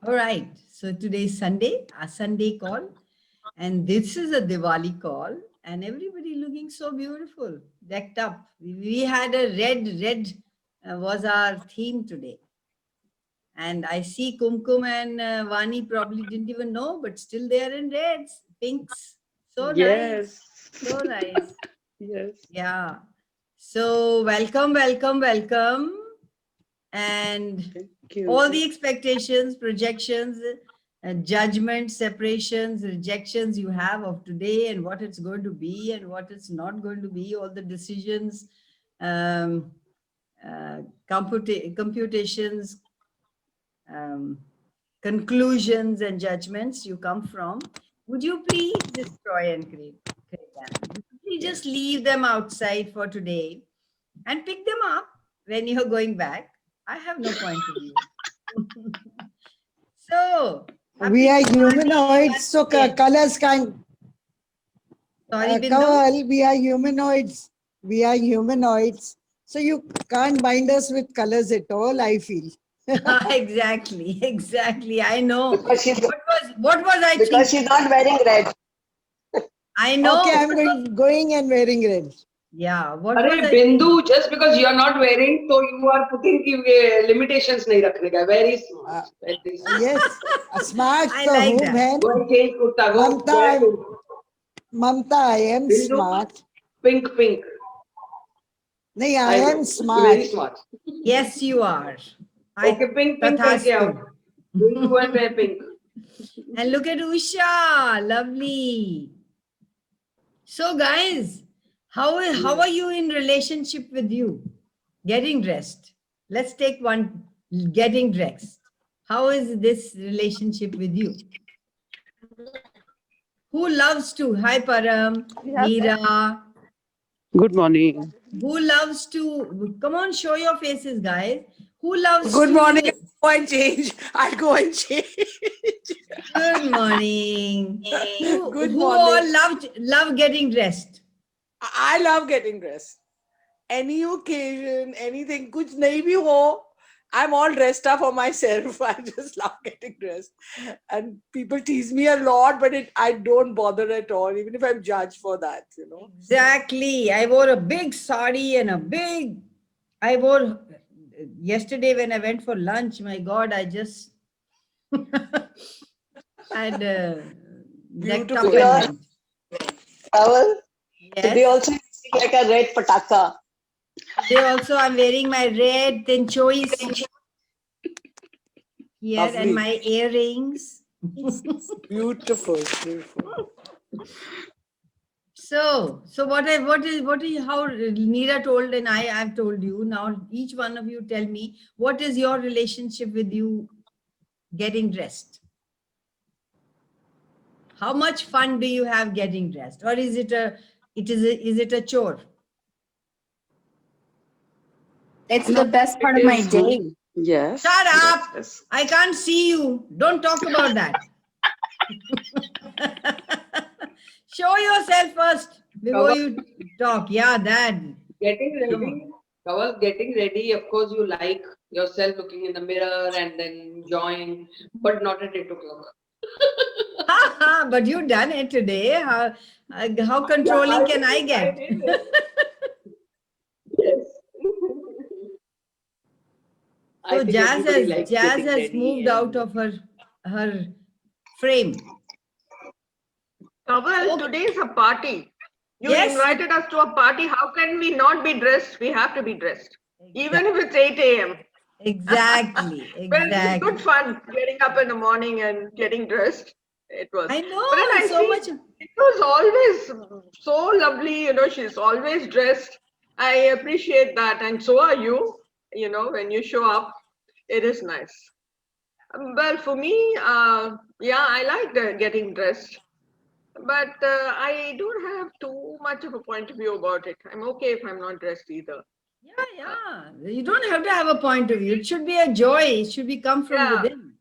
All right. So today is Sunday, a Sunday call, and this is a Diwali call, and everybody looking so beautiful, decked up. We had a red was our theme today, and I see Kumkum and Vani probably didn't even know, but still they are in reds, pinks. So nice, Yes. so nice. Yes. Yeah. So welcome, and Thank all you. the expectations, projections, judgments, separations, rejections you have of today and what it's going to be and what it's not going to be, all the decisions, um, computations, um, conclusions, and judgments you come from. Would you please destroy and create them? Would you please just Yes. leave them outside for today and pick them up when you're going back? I have no point of view. So, We happy are Diwali humanoids, once so again. colors can. Sorry, Bindu? Kawal, we are humanoids. We are humanoids. So you can't bind us with colors at all, I feel. Exactly. I know. Because she's What was I because thinking? she's not wearing red. I Okay, know. I'm going and wearing red. Yeah, what was अरे I thinking? बिंदु, just because you are not wearing, so you are putting कि ये limitations नहीं रखने का. Very smart. Uh, Very smart. yes, smart I तो like हूँ that. बहन. Go and change kurta. Mamta, Go and do. I am Bindu, smart. pink. नहीं, I I am know. You're very smart. smart. Yes, you are. Okay, pink करके आओ. Tathastu. Bindu, go and wear pink. And look at Usha. Lovely. So, guys, how are you in relationship with you? Getting dressed. Let's take one. Getting dressed. How is this relationship with you? Who loves to? Hi, Param, Meera. Good morning. Who loves to? Come on, show your faces, guys. Who loves Good morning. to? Go and change. I'll go and change. Good morning. Who Good who morning. all love getting dressed? I love getting dressed. Any occasion, anything, kuch nahi bhi ho, I'm all dressed up for myself. I just love getting dressed. And people tease me a lot, but I don't bother at all, even if I'm judged for that, you know. Exactly. I wore a big sari and I wore yesterday when I went for lunch. My God, I just had decked up Beautiful. and Your went. towel. Today Yes. also you look like a red pataka. Today also I'm wearing my red thin choice here and Lovely. my earrings. Beautiful. So what is how Neera told and I've told you. Now each one of you tell me what is your relationship with you getting dressed? How much fun do you have getting dressed? Or is it a chore? It's the best part It of my is. day. Yes. Shut up! Yes. I can't see you. Don't talk about that. Show yourself first before you talk. Yeah, that. Getting Come ready, on. Kawal, getting ready, of course, you like yourself looking in the mirror and then enjoying, but not at 8 o'clock. But you done it today. How Yeah, controlling can I I get? did it. Yes. I So think everybody likes Jazz getting has ready moved out and of her frame. Kawal, Okay. today is a party. You Yes. invited us to a party. How can we not be dressed? We have to be dressed, even if it's 8 a.m. Exactly. But it's Exactly. good fun getting up in the morning and getting dressed. It was. I But then know I so see much. it was always so lovely. She's always dressed. I appreciate that. And so are you. When you show up, it is nice. Well, for me, yeah, I like getting dressed. But I don't have too much of a point of view about it. I'm okay if I'm not dressed either. Yeah. You don't have to have a point of view. It should be a joy. It should be come from Yeah, within.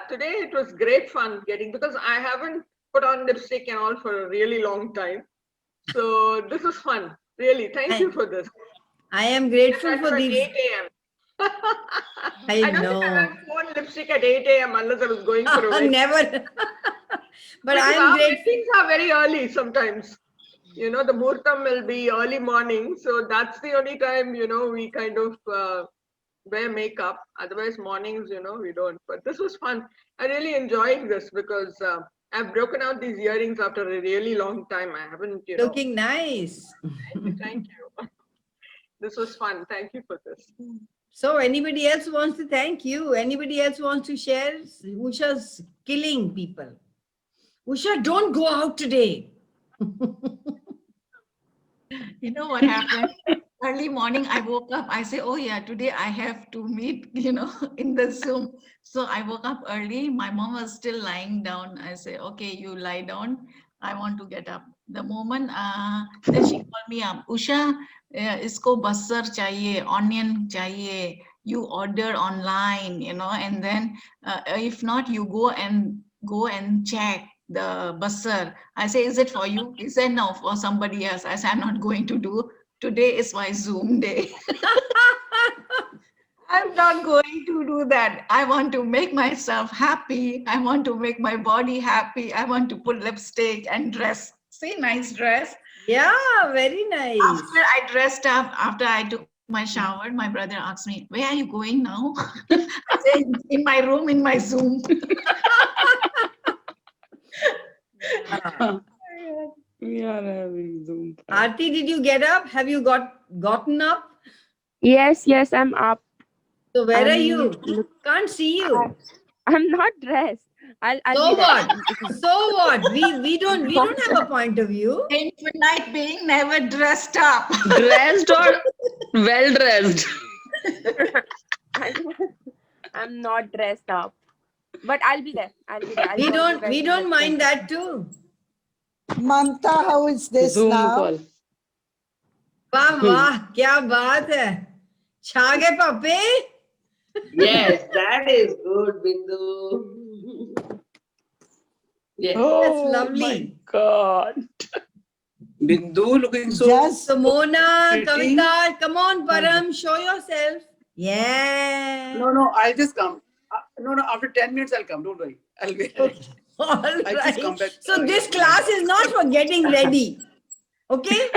today it was great fun because I haven't put on lipstick and all for a really long time. So this was fun. Really, thank you for this. I am And grateful that for was at these. 8 a.m. I don't think I know. had worn lipstick at 8 a.m. unless I was going for a wedding. Never. But Because I'm our grateful. weddings are very early sometimes. You know, the muhurtam will be early morning. So that's the only time, you know, we kind of wear makeup. Otherwise, mornings, you know, we don't. But this was fun. I really enjoyed this because I've broken out these earrings after a really long time. I haven't, you know. Looking nice. Thank you. This was fun. Thank you for this. So anybody else wants to thank you? Anybody else wants to share? Usha's killing people. Usha, don't go out today. You know what happened? Early morning, I woke up. I say, oh yeah, today I have to meet, in the Zoom. So I woke up early. My mom was still lying down. I say, okay, you lie down. I want to get up. The moment, then she called me up. Usha, isko basar chahiye, onion chahiye. You order online, and then if not, you go and check the basar. I say, is it for you? He said, no, for somebody else. I said, I'm not going to do. Today is my Zoom day. I'm not going to do that. I want to make myself happy. I want to make my body happy. I want to put lipstick and dress. See, nice dress. Yeah, very nice. After I dressed up, after I took my shower, my brother asked me, where are you going now? I said, in my room, in my Zoom. We are having Zoom. Aarti, did you get up? Have you gotten up? Yes, I'm up. So where are I'm you? look- Can't see you. I'm not dressed. I'll So be there. what? So what? We don't have a point of view. Infinite being never dressed up. Dressed or well dressed? I'm not dressed up, but I'll be there. I'll be there. We don't mind that too. Mamta, how is this Zoom now? call. वाह वाह क्या बात है छा गए पापे Yes, that is good, Bindu. Yes. Oh, lovely. my God. Bindu looking so Just So Mona, Pretty. Kavita, come on Param, show yourself. Yeah. no, I'll just come. No, after 10 minutes I'll come. Don't worry. I'll be ready. All I'll just come right. back. So this class is not for getting ready. Okay?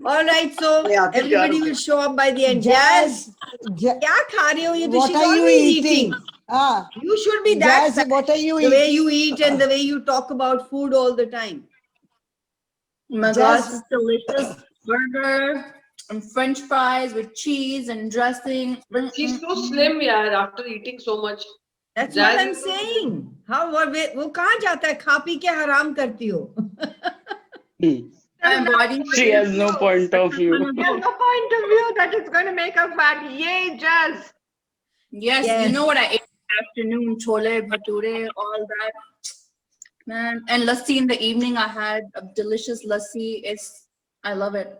All right. So Yeah, I think everybody you are will show up by the end. Jazz, Jazz, क्या खा रहे हो ये तो what she's are you always eating? Ah, You should be that Jazz, fat, what are you the way eating? you eat and the way you talk about food all the time. Oh my God, Just- this delicious burger and French fries with cheese and dressing. But she's so slim, yeah, after eating so much. That's Jazz what I'm is so saying. How वो कहाँ जाता है खा P के हराम करती हो My body. She has no point of view. There's no point of view that it's going to make us fat. Yay, Jazz. Yes, Yes. you know what I ate in the afternoon? Chole, bhature, all that. Man, and lassi in the evening. I had a delicious lassi. I love it.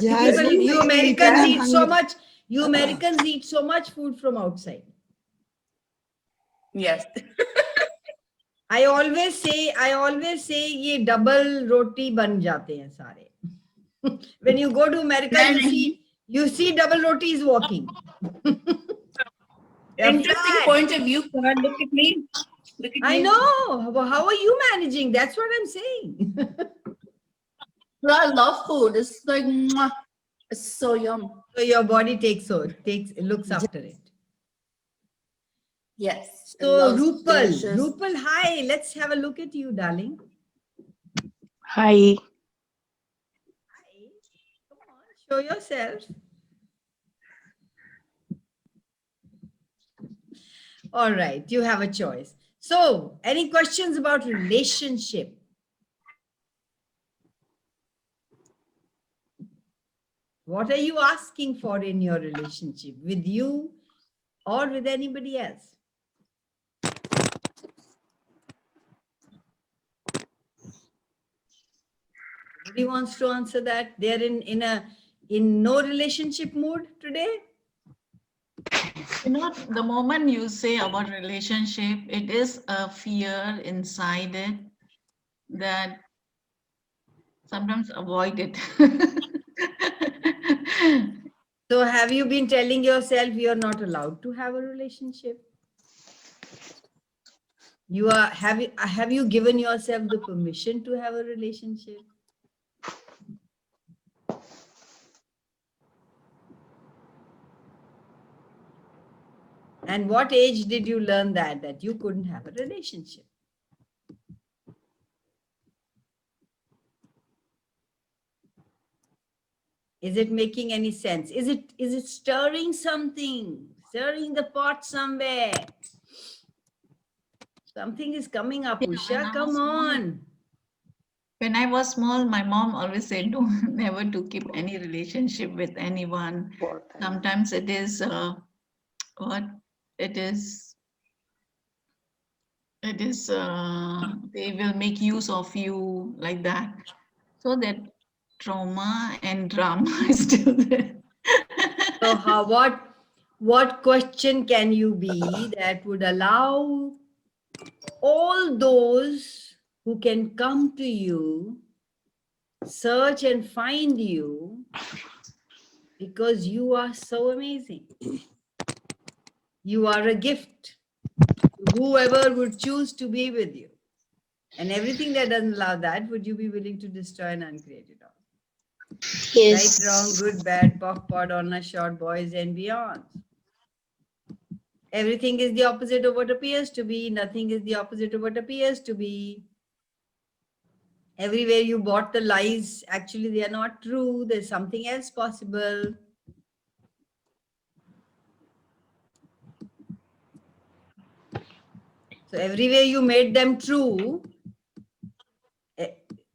Jazz, You Americans I'm eat so hungry. much. You Americans eat so much food from outside. Yes. I always say ये double roti बन जाते हैं सारे. When you go to America, you see double rotis walking. They're Interesting fat. point of view. Karan. Look at me. Look at I me. know. How are you managing? That's what I'm saying. But I love food. It's like, mwah. It's so yum. So your body looks after it. Yes. it So loves Rupal, delicious- hi. Let's have a look at you, darling. Hi. Come on, show yourself. All right, you have a choice. So, any questions about relationship? What are you asking for in your relationship with you or with anybody else? Nobody wants to answer that. They're in no relationship mood today. The moment you say about relationship, it is a fear inside it that sometimes avoid it. So have you been telling yourself you're not allowed to have a relationship? Have you given yourself the permission to have a relationship? And what age did you learn that you couldn't have a relationship? Is it making any sense? Is it stirring something? Stirring the pot somewhere? Something is coming up, Yeah, when Usha. I Come was small- on. When I was small, my mom always said, "Don't never to keep any relationship with anyone." Sometimes it is what it is. It is they will make use of you like that. So that trauma and drama is still there. So what question can you be that would allow all those who can come to you, search and find you, because you are so amazing. You are a gift to whoever would choose to be with you. And everything that doesn't allow that, would you be willing to destroy and uncreate it all? Yes. Right, wrong, good, bad, POC, POD, honor, short, boys and beyond. Everything is the opposite of what appears to be. Nothing is the opposite of what appears to be. Everywhere you bought the lies, actually they are not true. There's something else possible. So everywhere you made them true,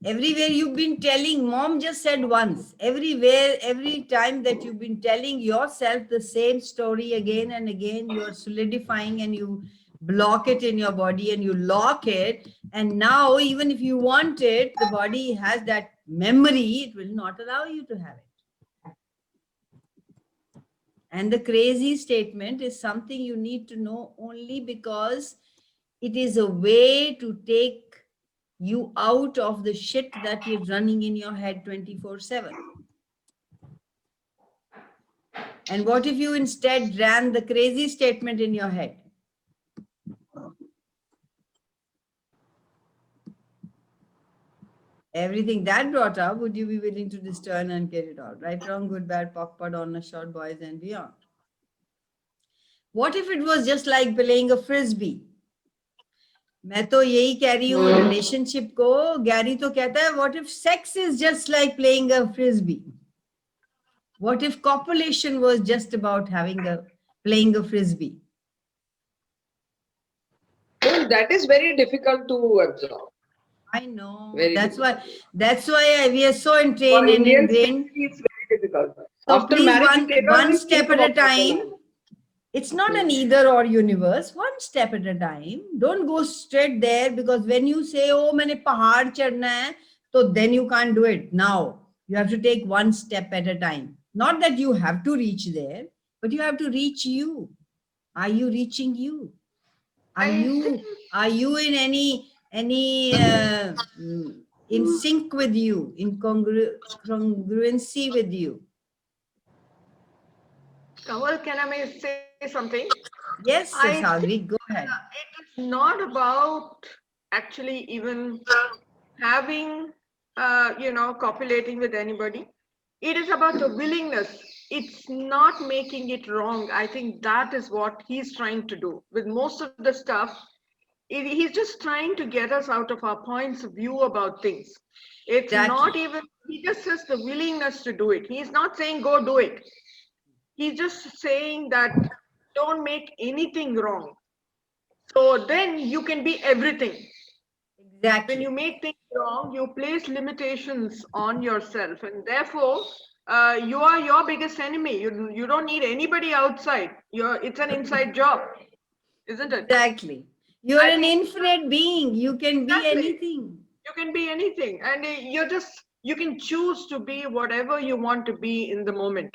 everywhere you've been telling, mom just said once, everywhere, every time that you've been telling yourself the same story again and again, you're solidifying and you block it in your body and you lock it. And now, even if you want it, the body has that memory, it will not allow you to have it. And the crazy statement is something you need to know only because it is a way to take you out of the shit that is running in your head 24/7. And what if you instead ran the crazy statement in your head? Everything that brought up, would you be willing to destroy and uncreate it all? Right, wrong, good, bad, POC, POD, honor, short, boys and beyond. What if it was just like playing a frisbee? मैं तो यही कह रही हूँ relationship को. Gary तो कहता है what if sex is just like playing a frisbee? What if copulation was just about playing a frisbee? Well, that is very difficult to absorb. I know. Very That's difficult. why we are so For entrained and Indians, ingrained. it's very difficult. So After please, marriage, they don't one even step think at a about time. marriage. It's not an either or universe. One step at a time. Don't go straight there, because when you say, "Oh, मैंने पहाड़ चढ़ना है," so then you can't do it now. You have to take one step at a time. Not that you have to reach there, but you have to reach you. Are you reaching you? Are you in any in sync with you, in congruency with you? Kamal, can I say something? Yes, I Sadhvi, go ahead. It is not about actually even having, copulating with anybody. It is about the willingness. It's not making it wrong. I think that is what he's trying to do with most of the stuff. He's just trying to get us out of our points of view about things. It's not even, he just says the willingness to do it. He's not saying go do it. He's just saying that don't make anything wrong. So then you can be everything. Exactly. When you make things wrong, you place limitations on yourself, and therefore you are your biggest enemy. You don't need anybody outside. It's an inside job, isn't it? Exactly. You're an infinite being. You can be anything. You can be anything, and you can choose to be whatever you want to be in the moment.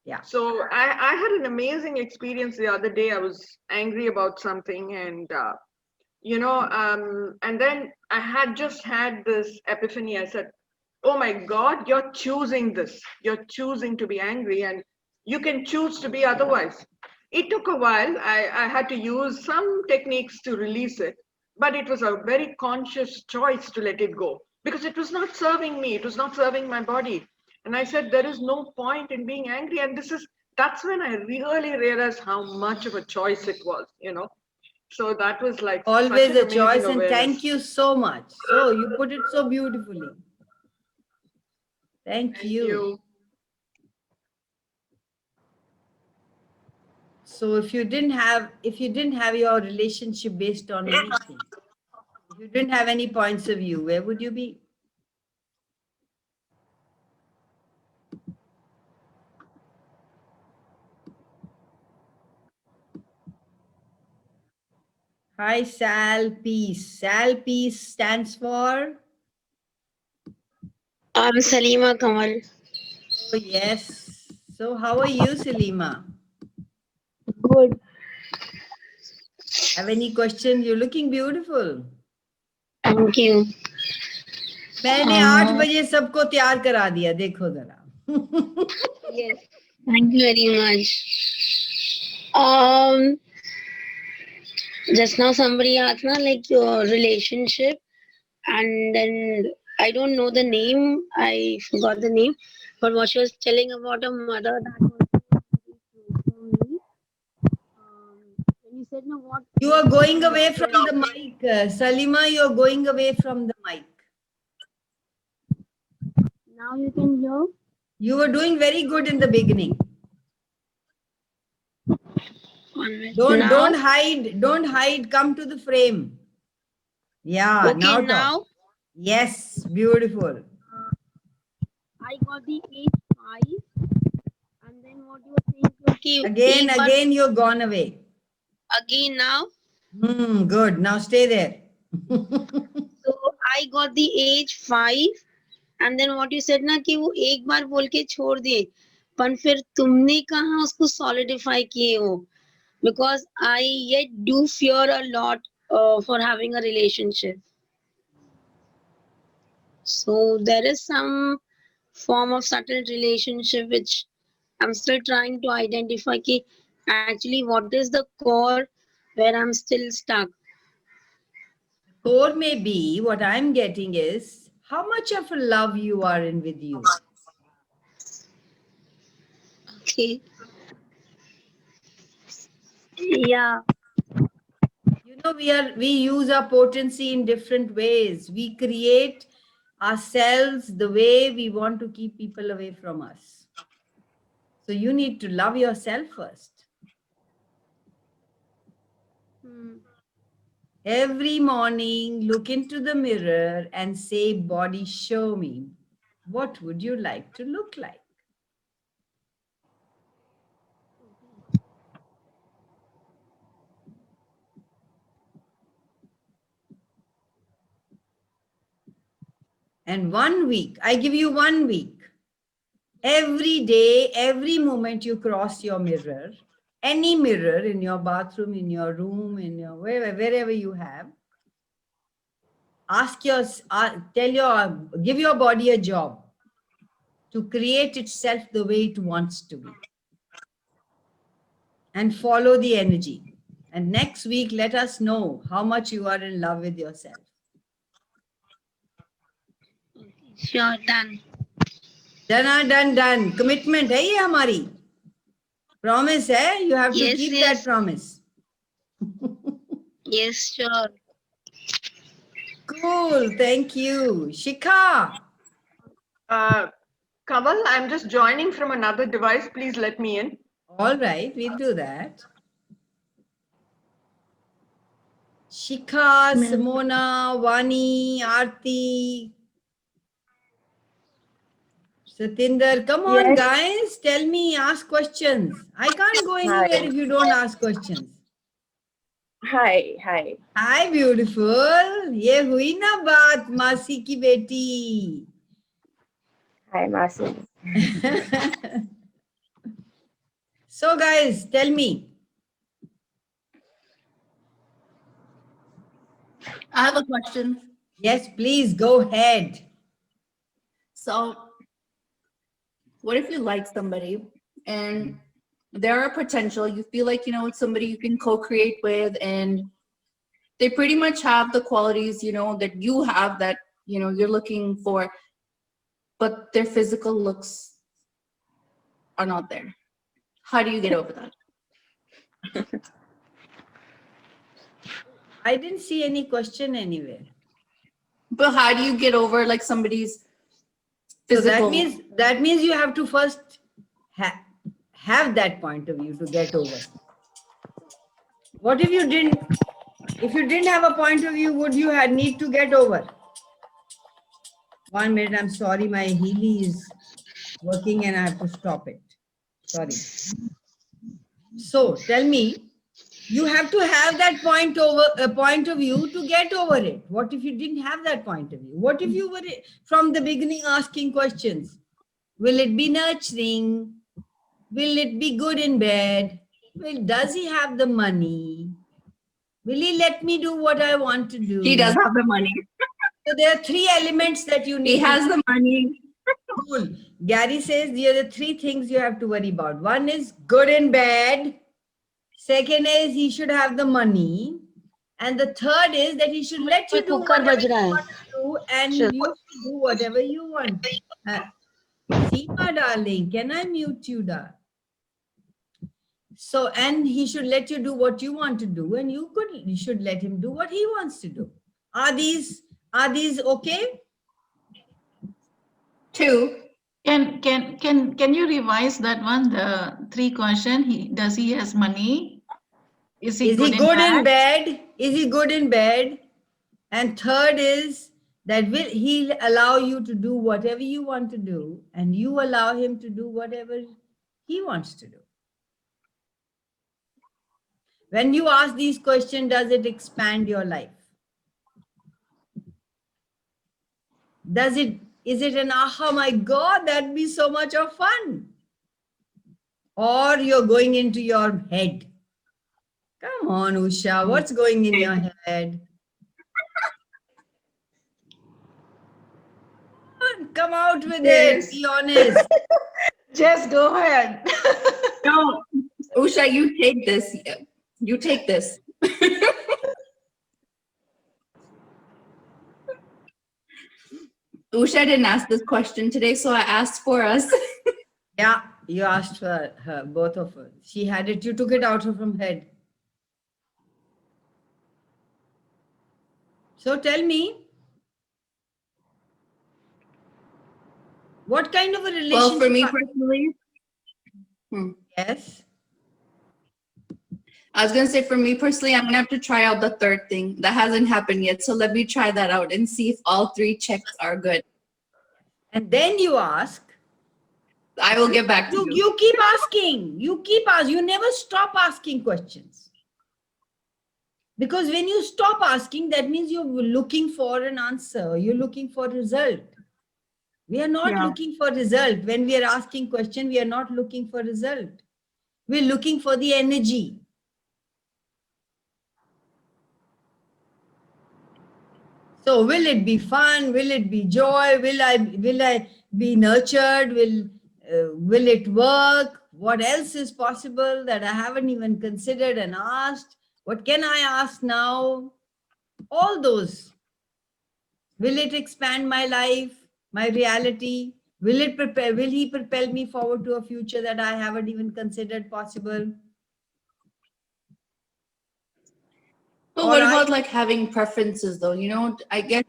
Yeah. So I had an amazing experience the other day. I was angry about something, and and then I had just had this epiphany. I said, "Oh my God, you're choosing this. You're choosing to be angry, and you can choose to be otherwise. It took a while. I had to use some techniques to release it, but it was a very conscious choice to let it go because it was not serving me. It was not serving my body. And I said, there is no point in being angry. And that's when I really realized how much of a choice it was, you know. So that was like such Always an a amazing choice, and awareness. thank you so much. So you put it so beautifully. Thank you. So if you didn't have your relationship based on anything, if you didn't have any points of view, where would you be? Hi, Sal Peace. Sal Peace stands for? I'm Salima Kamal. Oh, yes. So how are you, Salima? Good. Have any questions? You're looking beautiful. Thank you. मैंने 8 बजे सबको तैयार करा दिया, देखो जरा. Yes. Thank you very much. Just now somebody asked na, like your relationship, and then I don't know the name. I forgot the name, but what she was telling about a mother, that was very true for me. When you said no, what You are going away from the mic. Salima, you're going away from the mic. now you can hear. You were doing very good in the beginning. Don't hide. Come to the frame. Yeah, Okay, now talk. now Yes, beautiful. I got the age 5, and then what you were saying? Okay, Again, you're gone away. again now. Good. Now stay there. So I got the age 5, and then what you said ना कि वो एक बार बोल के छोड़ दिए, पर फिर तुमने कहाँ उसको solidify किए हो? Because I yet do fear a lot for having a relationship. So there is some form of subtle relationship which I'm still trying to identify कि actually what is the core where I'm still stuck. Or maybe what I'm getting is how much of a love you are in with you. Okay. Yeah. You know, we use our potency in different ways. We create ourselves the way we want to keep people away from us. So you need to love yourself first. Every morning, look into the mirror and say, body, show me. What would you like to look like? And 1 week, I give you 1 week. Every day, every moment you cross your mirror, any mirror in your bathroom, in your room, in your wherever you have, give your body a job to create itself the way it wants to be. And follow the energy. And next week, let us know how much you are in love with yourself. Sure, done. Done. Commitment hai ye hamari. Promise hai, you have to keep that promise. Yes, sure. Cool, thank you. Shikha. Kamal, I'm just joining from another device. Please let me in. All right, we'll do that. Shikha, Simona, Vani, Aarti, Satinder, come on, guys. Tell me, ask questions. I can't go anywhere if you don't ask questions. Hi. Hi, beautiful. Ye hui na baat, Masi ki beti. Hi, Masi. So, guys, tell me. I have a question. Yes, please go ahead. So, what if you like somebody and there are potential. You feel like, you know, it's somebody you can co-create with, and they pretty much have the qualities, you know, that you have, that, you know, you're looking for, but their physical looks are not there. How do you get over that? I didn't see any question anywhere. But how do you get over like somebody's So physical? that means you have to first have that point of view to get over. What if you didn't? If you didn't have a point of view, would you need to get over? 1 minute, I'm sorry, my Healy is working and I have to stop it. Sorry. So tell me, you have to have that point of view to get over it. What if you didn't have that point of view? What if you were from the beginning asking questions? Will it be nurturing? Will it be good in bed? Well, does he have the money? Will he let me do what I want to do? He does have the money. So there are 3 elements that you need. He has the money. Cool. Gary says there are 3 things you have to worry about. One is good in bed. Second is he should have the money. And the third is that he should let you do whatever you want to do, and you should do whatever you want. Seema, darling, can I mute you, darling? So, and he should let you do what you want to do, and you should let him do what he wants to do. Are these okay? 2. Can you revise that one? The 3 question. Does he has money? Is he good in bed? Is he good in bed? And third is that will he allow you to do whatever you want to do, and you allow him to do whatever he wants to do. When you ask these questions, does it expand your life? Is it an aha, my God, that'd be so much of fun? Or you're going into your head? Come on, Usha, what's going in your head? Come out with it, be honest. Just go ahead. No, Usha, you take this. You take this. Usha didn't ask this question today, so I asked for us. Yeah, you asked for her, both of us. She had it, you took it out of her head. So tell me, what kind of a relationship? Well, for me personally, Yes. I was going to say, for me personally, I'm going to have to try out the third thing. That hasn't happened yet. So let me try that out and see if all 3 checks are good. And then you ask. I will get back to you. You keep asking. You never stop asking questions. Because when you stop asking, that means you're looking for an answer. You're looking for a result. We are not looking for result. When we are asking question, we are not looking for result. We're looking for the energy. So will it be fun? Will it be joy? Will I be nurtured? Will it work? What else is possible that I haven't even considered and asked? What can I ask now? All those. Will it expand my life, my reality? Will he propel me forward to a future that I haven't even considered possible? But what about like having preferences though? You know, I guess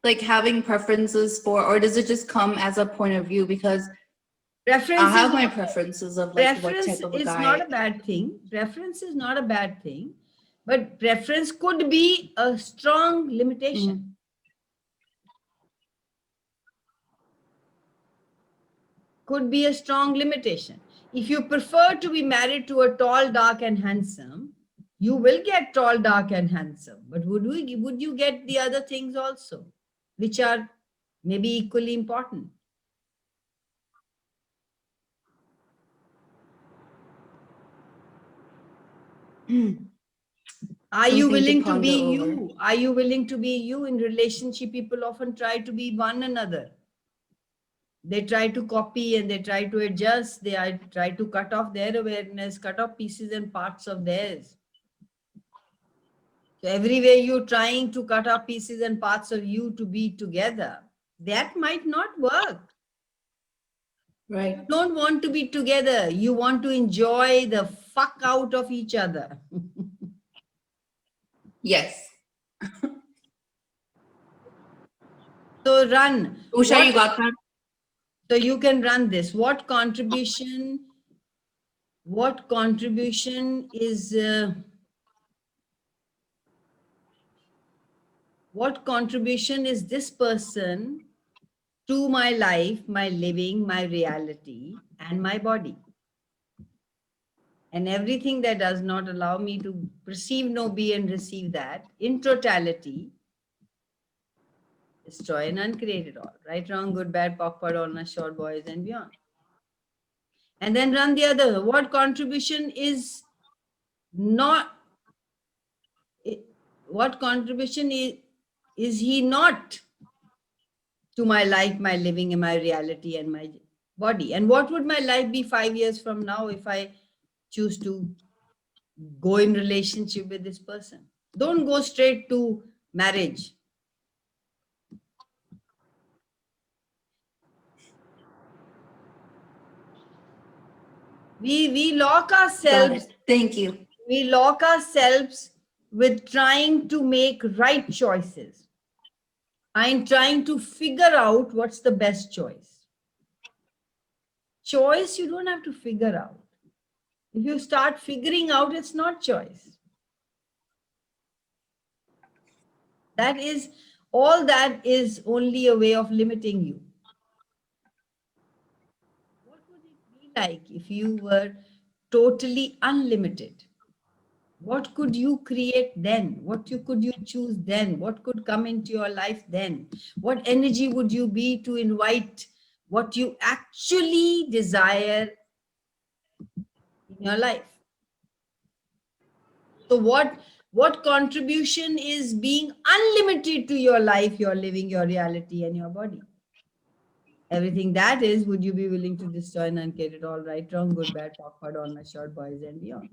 like having preferences for, or does it just come as a point of view? Because I have my preferences of like what type of a guy. Preference is not a bad thing. Preference is not a bad thing. But preference could be a strong limitation. Could be a strong limitation. If you prefer to be married to a tall, dark, and handsome, you will get tall, dark, and handsome. But would you get the other things also, which are maybe equally important? Are you willing to be you? Are you willing to be you in relationship? People often try to be one another. They try to copy and they try to adjust. Try to cut off their awareness, cut off pieces and parts of theirs. So everywhere you're trying to cut off pieces and parts of you to be together, that might not work. Right. You don't want to be together. You want to enjoy the fuck out of each other. Yes. So run. Usha, What- you got that? So you can run this. What contribution is what contribution is this person to my life, my living, my reality, and my body? And everything that does not allow me to perceive, know, be, and receive that in totality, destroy and uncreate it all. Right, wrong, good, bad, POC, POD, all nice, short, boys, and beyond. And then run the other. What contribution is not, what contribution is he not to my life, my living, and my reality, and my body? And what would my life be 5 years from now if I choose to go in relationship with this person? Don't go straight to marriage. We lock Got ourselves. it. Thank you. We lock ourselves with trying to make right choices. I'm trying to figure out what's the best choice. Choice, you don't have to figure out. If you start figuring out, it's not choice. That is, all that is only a way of limiting you. What would it be like if you were totally unlimited? What could you create then? Could you choose then? What could come into your life then? What energy would you be to invite what you actually desire in your life? So what contribution is being unlimited to your life, your living, your reality, and your body? Everything that is, would you be willing to destroy and uncreate it all? Right, wrong, good, bad, POC, POD, all nice, short, boys, and beyond.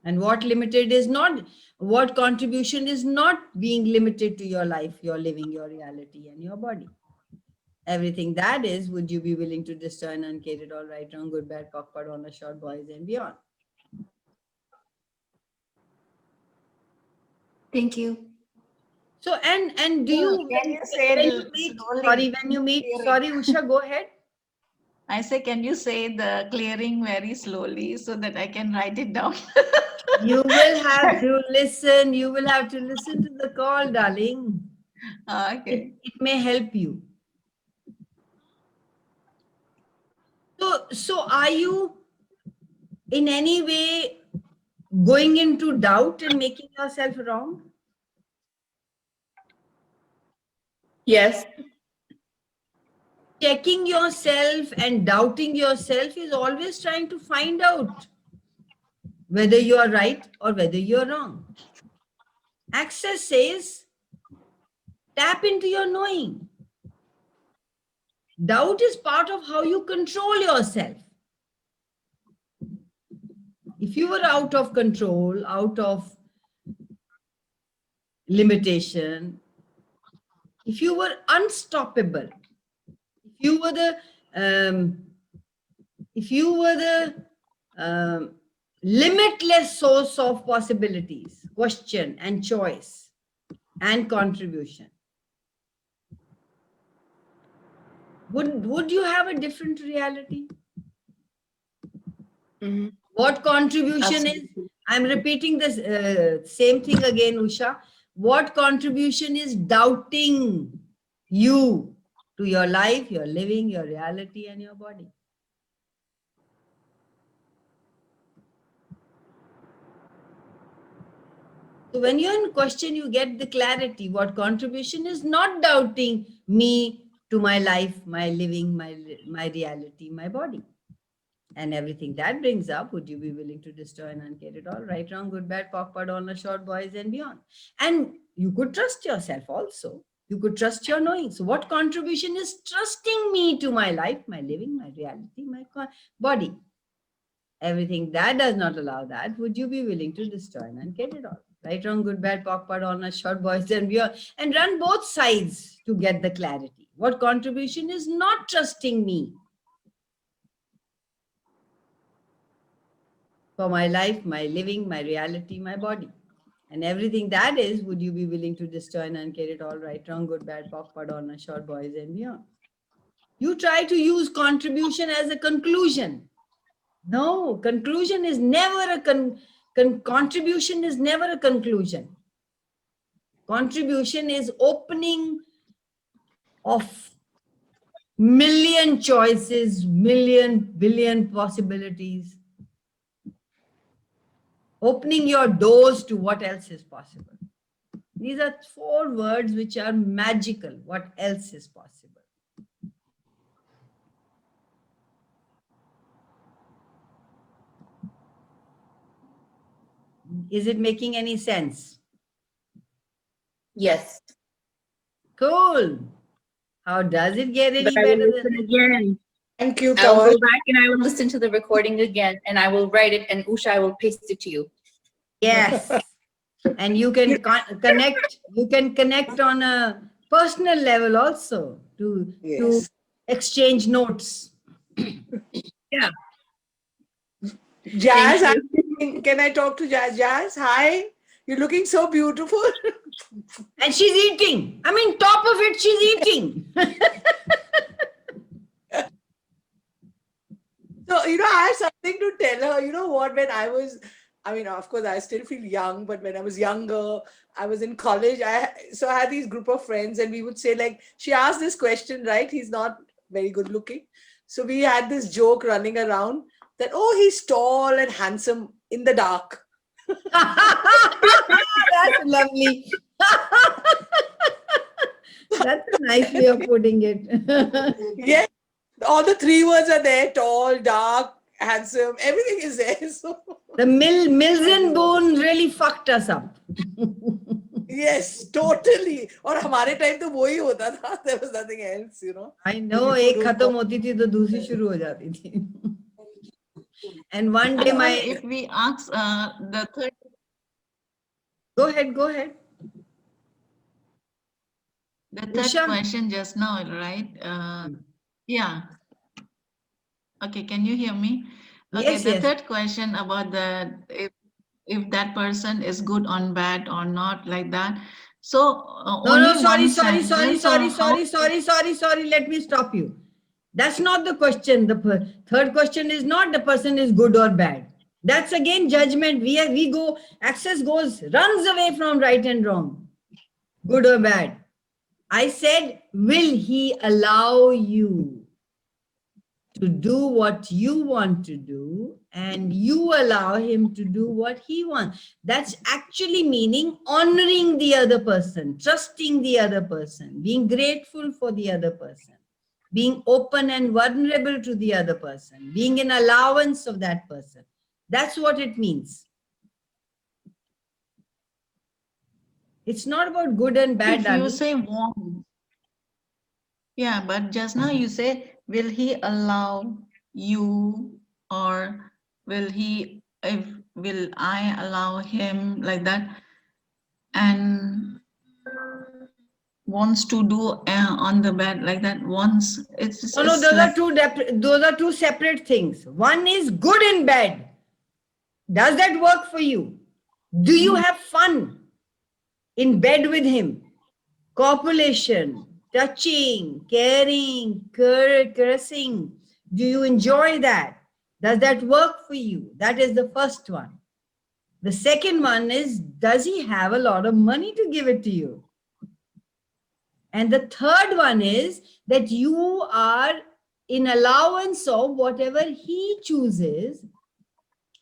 And what limited is not, what contribution is not being limited to your life, your living, your reality, and your body? Everything that is, would you be willing to destroy and uncreate it all? Right, wrong, good, bad, POC, POD, all nice, short, boys, and beyond. Thank you. So, and do you, Can you say when the you meet, slowly sorry, when you meet, clearing? sorry, Usha, go ahead. I say, can you say the clearing very slowly so that I can write it down? You will have to listen. You will have to listen to the call, darling. Okay. It may help you. So are you in any way going into doubt and making yourself wrong? Yes. Checking yourself and doubting yourself is always trying to find out whether you are right or whether you're wrong. Access says, tap into your knowing. Doubt is part of how you control yourself. If you were out of control, out of limitation, if you were unstoppable, if you were the limitless source of possibilities, question and choice and contribution, would you have a different reality? Mhm. What contribution is, Absolutely. I'm repeating this same thing again, Usha. What contribution is doubting you to your life, your living, your reality, and your body? So when you're in question, you get the clarity. What contribution is not doubting me to my life, my living, my reality, my body. And everything that brings up, would you be willing to destroy and uncreate it all? Right, wrong, good, bad, POC, POD, all the short, boys, and beyond. And you could trust yourself also. You could trust your knowing. So what contribution is trusting me to my life, my living, my reality, my body? Everything that does not allow that, would you be willing to destroy and get it all? Right, wrong, good, bad, POC, POD, honor, short, boys, and beyond, and run both sides to get the clarity. What contribution is not trusting me for my life, my living, my reality, my body? And everything that is, would you be willing to destroy and get it all? Right, wrong, good, bad, POC, POD, honor, short, boys, and beyond? You try to use contribution as a conclusion. No, conclusion is never a contribution is never a conclusion. Contribution is opening of million choices, billion possibilities. Opening your doors to what else is possible. These are 4 words which are magical. What else is possible? Is it making any sense? Yes. Cool. How does it get any But I will better listen than again. Thank you, I will Kawal. go back and I will listen to the recording again, and I will write it, and Usha, I will paste it to you. Yes. And you can connect, you can connect on a personal level also to Yes. exchange notes. Yeah. Jazz, Thank can I talk to Jazz? Jazz, hi. You're looking so beautiful. And she's eating. I mean, top of it, she's eating. So, I have something to tell her. You know what? When I was, of course, I still feel young, but when I was younger, I was in college. I had these group of friends, and we would say, like, she asked this question, right? He's not very good looking. So we had this joke running around that, oh, he's tall and handsome in the dark. That's lovely. That's a nice way of putting it. Yeah, all the 3 words are there: tall, dark, handsome. Everything is there. So The Mills and Boone really fucked us up. yes, totally. और हमारे time तो वो ही होता था. There was nothing else, I know. एक खत्म होती थी तो दूसरी शुरू हो जाती थी. And one day my. If we ask the third. Go ahead. The third Usha? question just now, right? Yeah. Okay, can you hear me? Okay, Yes, the yes. third question about if that person is good or bad or not, like that. So No, only sorry. one sentence or how- Let me stop you. That's not the question. The third question is not the person is good or bad. That's again judgment. We go, access runs away from right and wrong, good or bad. I said, will he allow you to do what you want to do, and you allow him to do what he wants? That's actually meaning honoring the other person, trusting the other person, being grateful for the other person, being open and vulnerable to the other person, being in allowance of that person. That's what it means. It's not about good and bad. if you darling. say won't. Yeah, but just now you say, will he allow you, or will I allow him, like that? And wants to do on the bed, like that. Wants, it's No, it's those are two separate things. One is good and bad. Does that work for you? Do you have fun in bed with him? Copulation, touching, caring, caressing. Do you enjoy that? Does that work for you? That is the first one. The second one is, does he have a lot of money to give it to you? And the third one is that you are in allowance of whatever he chooses,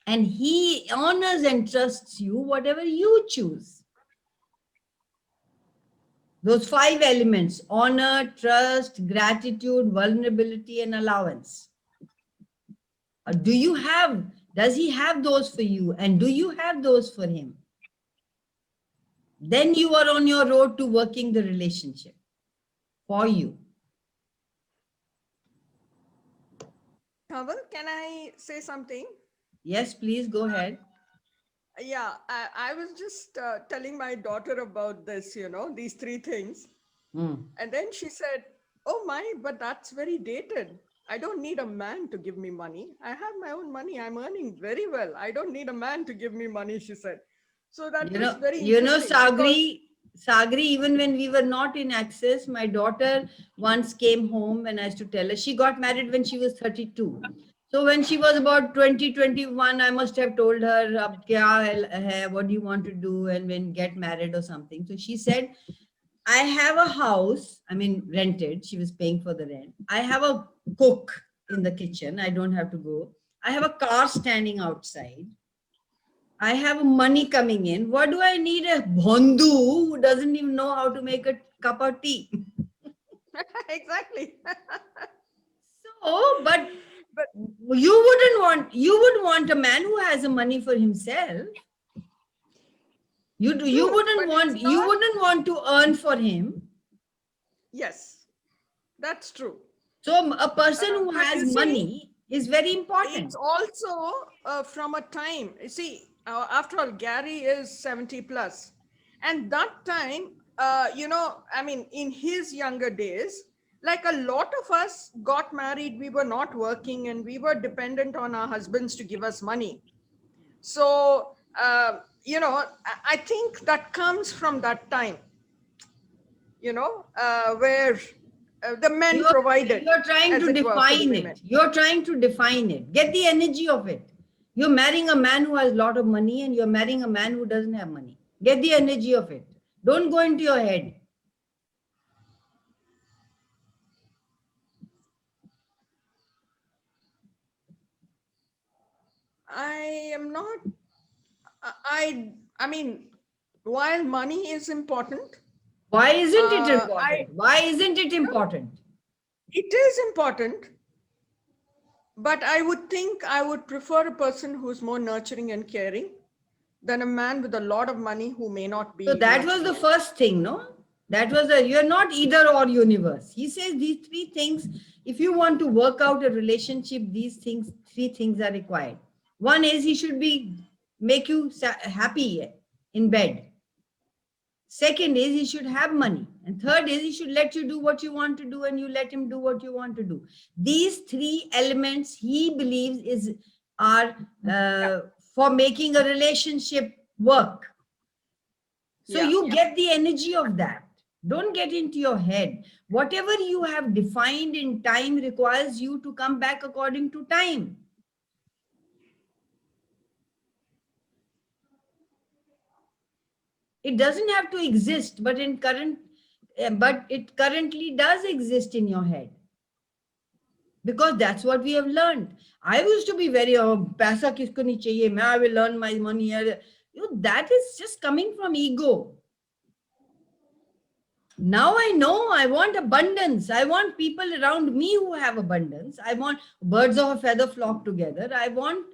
and he honors and trusts you, whatever you choose. Those 5 elements: honor, trust, gratitude, vulnerability, and allowance. Does he have those for you? And do you have those for him? then you are on your road to working the relationship for you. Kanwal, can I say something? Yes, please go ahead. Yeah, I was just telling my daughter about this, these three things. Hmm. And then she said, oh my, but that's very dated. I don't need a man to give me money. I have my own money. I'm earning very well. I don't need a man to give me money, she said. So that was very interesting. Sagri, even when we were not in Access, my daughter once came home and I used to tell her, she got married when she was 32. So when she was about 20, 21, I must have told her, "Ab kya hai, what do you want to do and when get married or something." So she said, I have a house, I mean, rented. She was paying for the rent. I have a cook in the kitchen. I don't have to go. I have a car standing outside. I have money coming in. What do I need a bhandu who doesn't even know how to make a cup of tea? Exactly. So, but you would want a man who has the money for himself. You wouldn't want to earn for him. Yes, that's true. So a person who But has you see, money is very important. it's also from a time, you see, after all, Gary is 70 plus. And that time, I mean, in his younger days, like a lot of us got married, we were not working and we were dependent on our husbands to give us money. So, I think that comes from that time, where the men provided. You're trying as to it were, for the define women. it. You're trying to define it. Get the energy of it. You're marrying a man who has a lot of money and you're marrying a man who doesn't have money. Get the energy of it. Don't go into your head. I am not, I mean, while money is important. Why isn't it important? I- Why isn't it important? It is important, but I would think I would prefer a person who's more nurturing and caring than a man with a lot of money who may not be. So that was the first thing, no? That was you're not either or universe. He says these three things, if you want to work out a relationship, three things are required. One is he should make you happy in bed. Second is he should have money. And third is he should let you do what you want to do and you let him do what you want to do. These three elements he believes are for making a relationship work. So you get the energy of that. Don't get into your head. Whatever you have defined in time requires you to come back according to time. It doesn't have to exist, but it currently does exist in your head. Because that's what we have learned. I used to be very, paisa kisko nahi chahiye, I will earn my money. That is just coming from ego. Now I know I want abundance. I want people around me who have abundance. I want birds of a feather flock together. I want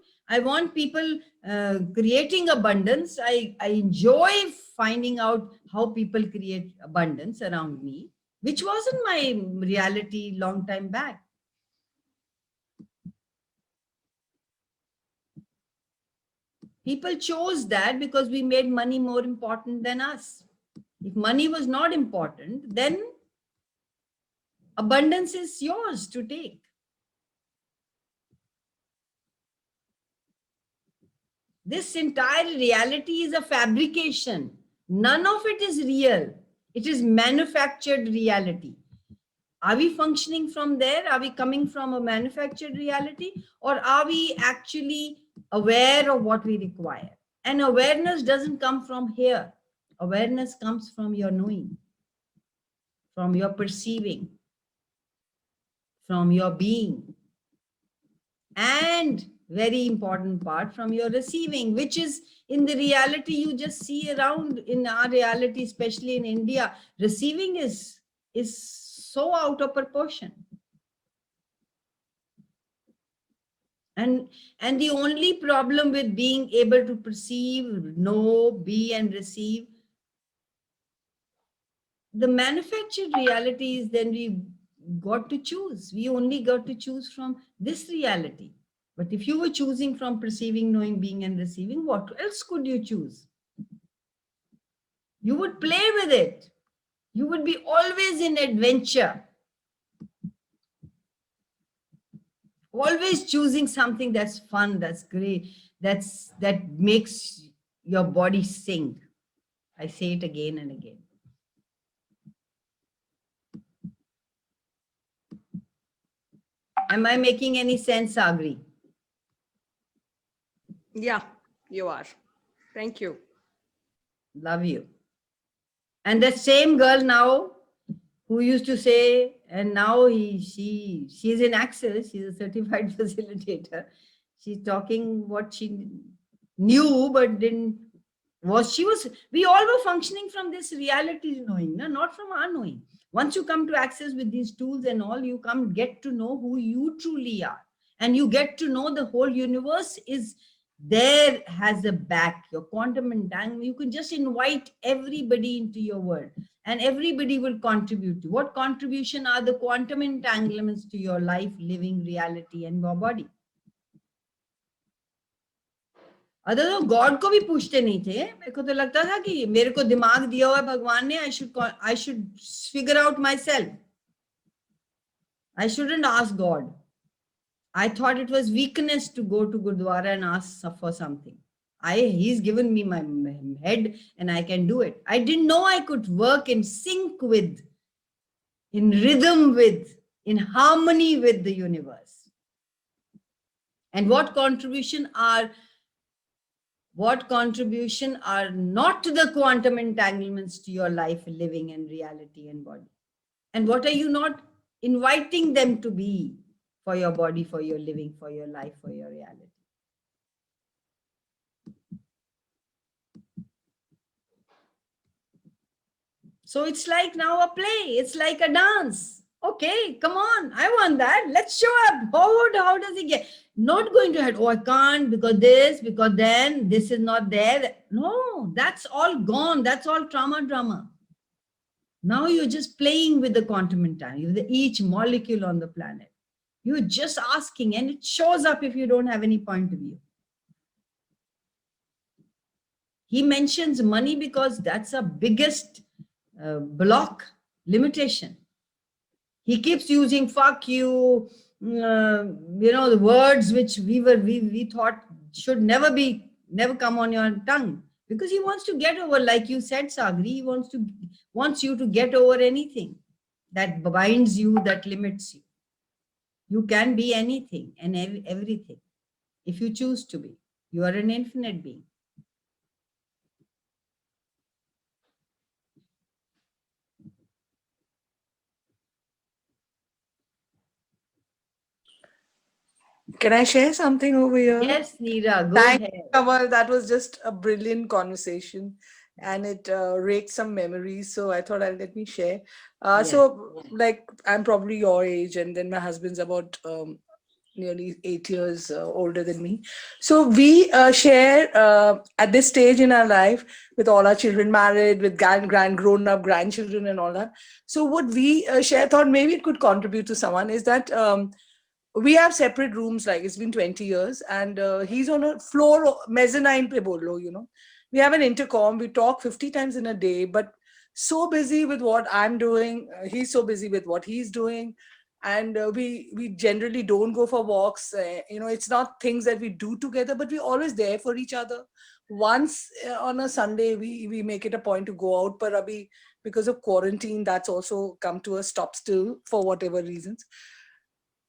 people creating abundance. I enjoy finding out how people create abundance around me, which wasn't my reality long time back. People chose that because we made money more important than us. If money was not important, then abundance is yours to take. This entire reality is a fabrication. None of it is real. It is manufactured reality. Are we functioning from there? Are we coming from a manufactured reality? Or are we actually aware of what we require? And awareness doesn't come from here. Awareness comes from your knowing, from your perceiving, from your being, and very important part, from your receiving, which is in the reality you just see around in our reality, especially in India. Receiving is so out of proportion. And the only problem with being able to perceive, know, be, and receive the manufactured realities, then we got to choose. We only got to choose from this reality. But if you were choosing from perceiving, knowing, being, and receiving, what else could you choose? You would play with it. You would be always in adventure. Always choosing something that's fun, that's great, that makes your body sing. I say it again and again. Am I making any sense, Agri? Yeah, you are. Thank you. Love you. And the same girl now who used to say, and now she's in Access, she's a certified facilitator. She's talking what she knew, but didn't, we all were functioning from this reality knowing, not from our knowing. Once you come to Access with these tools and all, you get to know who you truly are. And you get to know the whole universe is there, has a back. Your quantum entanglement, you can just invite everybody into your world and everybody will contribute to. What contribution are the quantum entanglements to your life, living reality and your body? Other तो God को भी पूछते नहीं थे. मेरे को तो लगता था कि मेरे को दिमाग दिया हुआ है भगवान ने, I should figure out myself. I shouldn't ask God. I thought it was weakness to go to Gurdwara and ask for something. He's given me my head and I can do it. I didn't know I could work in sync with, in rhythm with, in harmony with the universe. And what contribution are not the quantum entanglements to your life, living and reality and body? And what are you not inviting them to be for your body, for your living, for your life, for your reality? So it's like now a play, it's like a dance. Okay, come on, I want that. Let's show up. How does it get? Not going to head, oh, I can't because this, because then, this is not there. No, that's all gone. That's all trauma drama. Now you're just playing with the quantum entanglement, with each molecule on the planet. You're just asking, and it shows up if you don't have any point of view. He mentions money because that's a biggest block, limitation. He keeps using fuck you, the words which we thought should never come on your tongue, because he wants to get over, like you said, Sagri, he wants you to get over anything that binds you, that limits you. You can be anything and everything if you choose to be. You are an infinite being. Can I share something over here? Yes, Neera, go Thank ahead. you, Kamal. That was just a brilliant conversation and it raked some memories. So I thought let me share. So like I'm probably your age and then my husband's about nearly 8 years older than me. So we share at this stage in our life with all our children married, with grown up grandchildren and all that. So what we share, thought maybe it could contribute to someone, is that we have separate rooms, like it's been 20 years, and he's on a floor, mezzanine pe bolo, We have an intercom, we talk 50 times in a day, but so busy with what I'm doing, he's so busy with what he's doing, and we generally don't go for walks. It's not things that we do together, but we're always there for each other. Once on a Sunday, we make it a point to go out, but abhi, because of quarantine, that's also come to a stop still for whatever reasons.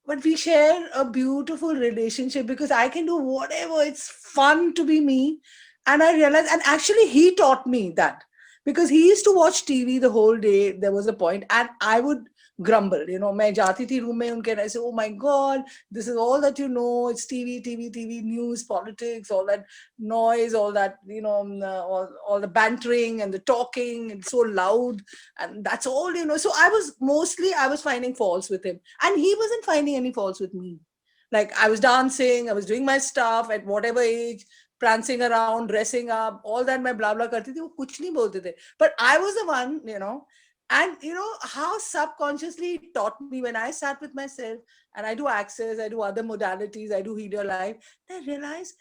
But we share a beautiful relationship because I can do whatever. It's fun to be me. And I realized, and actually he taught me that, because he used to watch TV the whole day. There was a point, and I would grumble, main jati thi room mein unke, and I say, oh my God, this is all that it's TV, news, politics, all that noise, all that, all the bantering and the talking, it's so loud, and that's all, So I was finding faults with him, and he wasn't finding any faults with me. Like I was dancing, I was doing my stuff at whatever age, prancing around, dressing up, all that, my blah blah karti thi, wo kuch nahi bolte the. But I was the one, And you know how subconsciously it taught me when I sat with myself and I do access, I do other modalities, I do Heal Your Life, then I realize,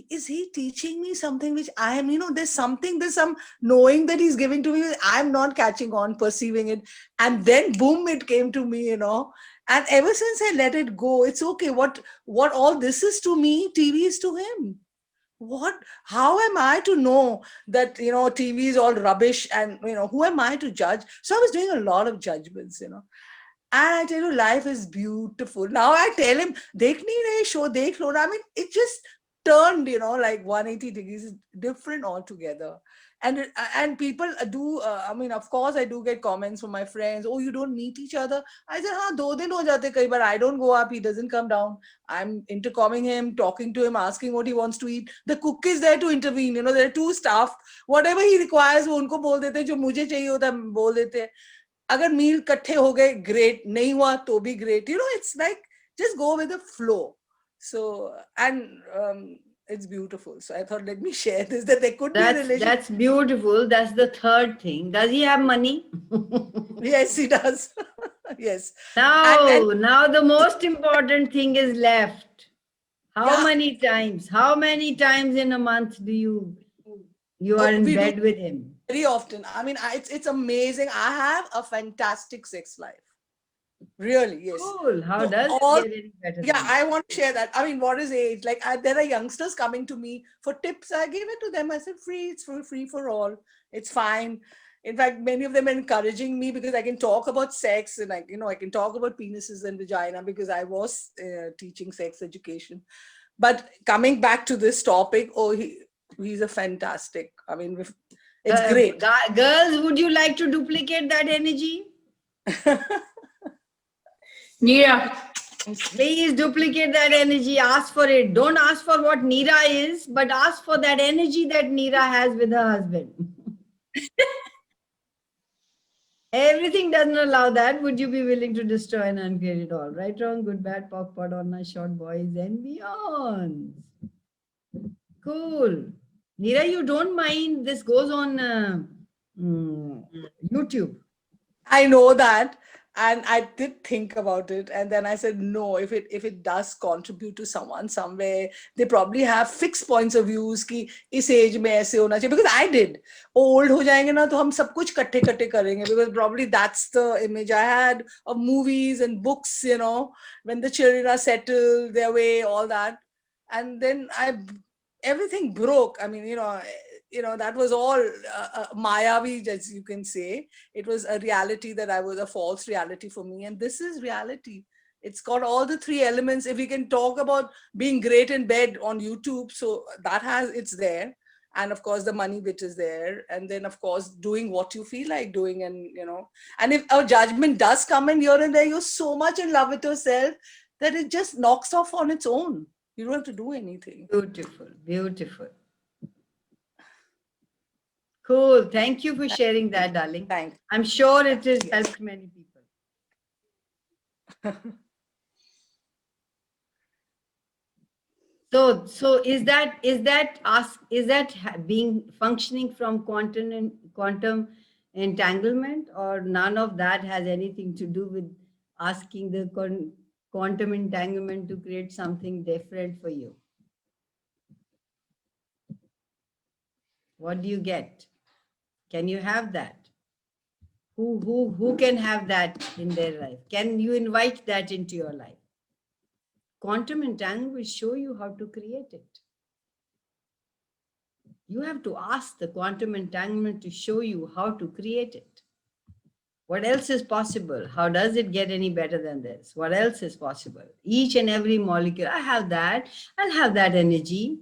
is he teaching me something which I am, there's something, there's some knowing that he's giving to me, I'm not catching on, perceiving it. And then boom, it came to me, And ever since I let it go, it's okay. What all this is to me, TV is to him. How am I to know that TV is all rubbish, and who am I to judge? So I was doing a lot of judgments, and I tell you, life is beautiful. Now I tell him, dekh nahi rahe show, dekh lo na. I mean, it just turned, like 180 degrees, different altogether. And people do, I mean, of course, I do get comments from my friends, oh, you don't meet each other. I said, हाँ, 2 दिन हो जाते कई बार. I don't go up, he doesn't come down. I'm intercomming him, talking to him, asking what he wants to eat. The cook is there to intervene. There are 2 staff. Whatever he requires, वो उनको बोल देते हैं, जो मुझे चाहिए होता बोल देते हैं. अगर मील इकट्ठे हो गए, great. नहीं हुआ तो भी great. It's like, just go with the flow. So, and it's beautiful. So I thought, let me share this, that there could be a relationship. That's beautiful. That's the third thing. Does he have money? Yes, he does. Yes. Now the most important thing is left. How many times in a month do you are in bed with him? Very often. I mean, it's amazing. I have a fantastic sex life. Really, yes. Cool. How does it get any better? Yeah, I want to share that. I mean, what is age? Like, there are youngsters coming to me for tips. I give it to them. I said, it's free for all. It's fine. In fact, many of them are encouraging me because I can talk about sex, and I can talk about penises and vagina because I was teaching sex education. But coming back to this topic, he's a fantastic. I mean, it's great. Girls, would you like to duplicate that energy? Neera, please duplicate that energy. Ask for it. Don't ask for what Neera is, but ask for that energy that Neera has with her husband. Everything doesn't allow that. Would you be willing to destroy and uncreate it all? Right, wrong, good, bad, POC, POD, on my short boys and beyond. Cool. Neera, you don't mind this goes on YouTube. I know that. And I did think about it. And then I said, no, if it does contribute to someone somewhere, they probably have fixed points of views ki is age mein aise hona chahiye. Because I did. Old ho jayenge na, to hum sab kuch katte karenge. Because probably that's the image I had of movies and books, when the children are settled, their way, all that. And then everything broke. I mean, that was all Mayavi, as you can say. It was a reality that I was a false reality for me. And this is reality. It's got all the 3 elements. If we can talk about being great in bed on YouTube, so it's there. And of course, the money bit is there. And then, of course, doing what you feel like doing. And, and if a judgment does come in here and there, you're so much in love with yourself that it just knocks off on its own. You don't have to do anything. Beautiful, beautiful. Cool. Thank you for sharing that, darling. Thanks. I'm sure it has helped many people. So is that being functioning from quantum entanglement, or none of that has anything to do with asking the quantum entanglement to create something different for you? What do you get? Can you have that? Who can have that in their life? Can you invite that into your life? Quantum entanglement will show you how to create it. You have to ask the quantum entanglement to show you how to create it. What else is possible? How does it get any better than this? What else is possible? Each and every molecule, I have that. I'll have that energy.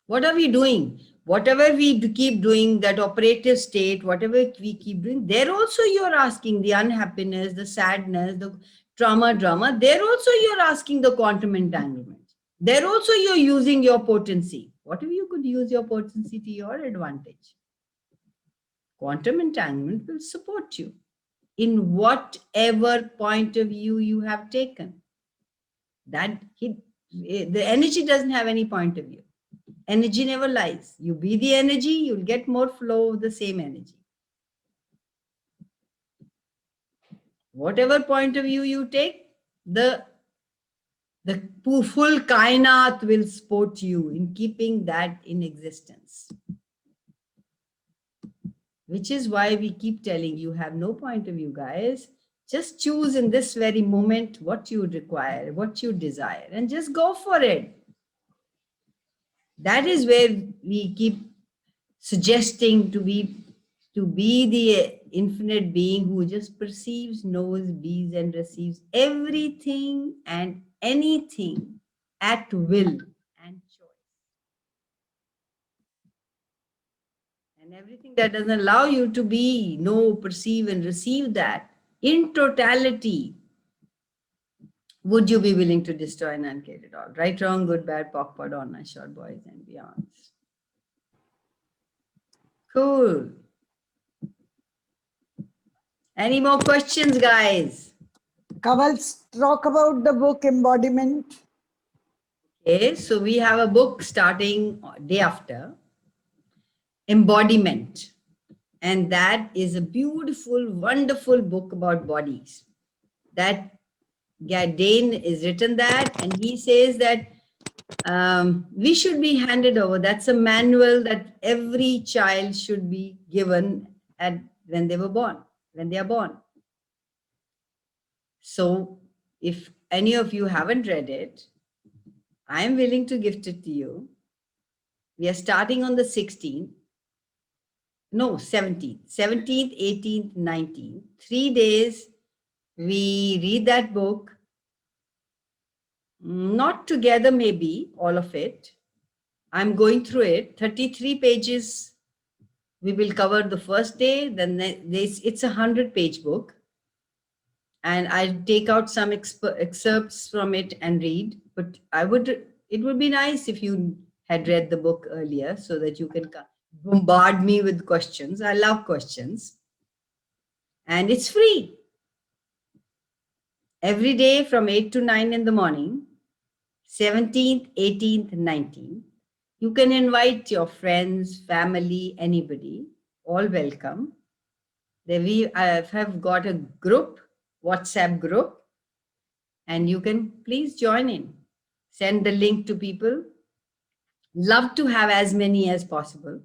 What are we doing? Whatever we keep doing, that operative state, whatever we keep doing, there also you're asking the unhappiness, the sadness, the trauma, drama. There also you're asking the quantum entanglement. There also you're using your potency. What if you could use your potency to your advantage? Quantum entanglement will support you in whatever point of view you have taken. The energy doesn't have any point of view. Energy never lies. You be the energy, you'll get more flow of the same energy. Whatever point of view you take, the full kainat will support you in keeping that in existence. Which is why we keep telling you have no point of view, guys. Just choose in this very moment what you require, what you desire, and just go for it. That is where we keep suggesting to be the infinite being who just perceives, knows, bees, and receives everything and anything at will and choice. And everything that doesn't allow you to be, know, perceive, and receive that in totality, would you be willing to destroy and uncreate it all? Right, wrong, good, bad, POC, POD, on nice, short boys and beyonds. Cool. Any more questions, guys? Kamal, talk about the book Embodiment. Okay, so we have a book starting day after, Embodiment. And that is a beautiful, wonderful book about bodies. That Dane is written that, and he says that we should be handed over. That's a manual that every child should be given when they were born, when they are born. So if any of you haven't read it, I am willing to gift it to you. We are starting on the 16th. No, 17th, 18th, 19th. 3 days, we read that book. Not together, maybe, all of it. I'm going through it. 33 pages we will cover the first day. Then it's a 100-page book. And I'll take out some excerpts from it and read. But it would be nice if you had read the book earlier so that you can bombard me with questions. I love questions. And it's free. Every day from 8 to 9 in the morning, 17th, 18th, 19th. You can invite your friends, family, anybody, all welcome. We have got a group, WhatsApp group, and you can please join in. Send the link to people. Love to have as many as possible.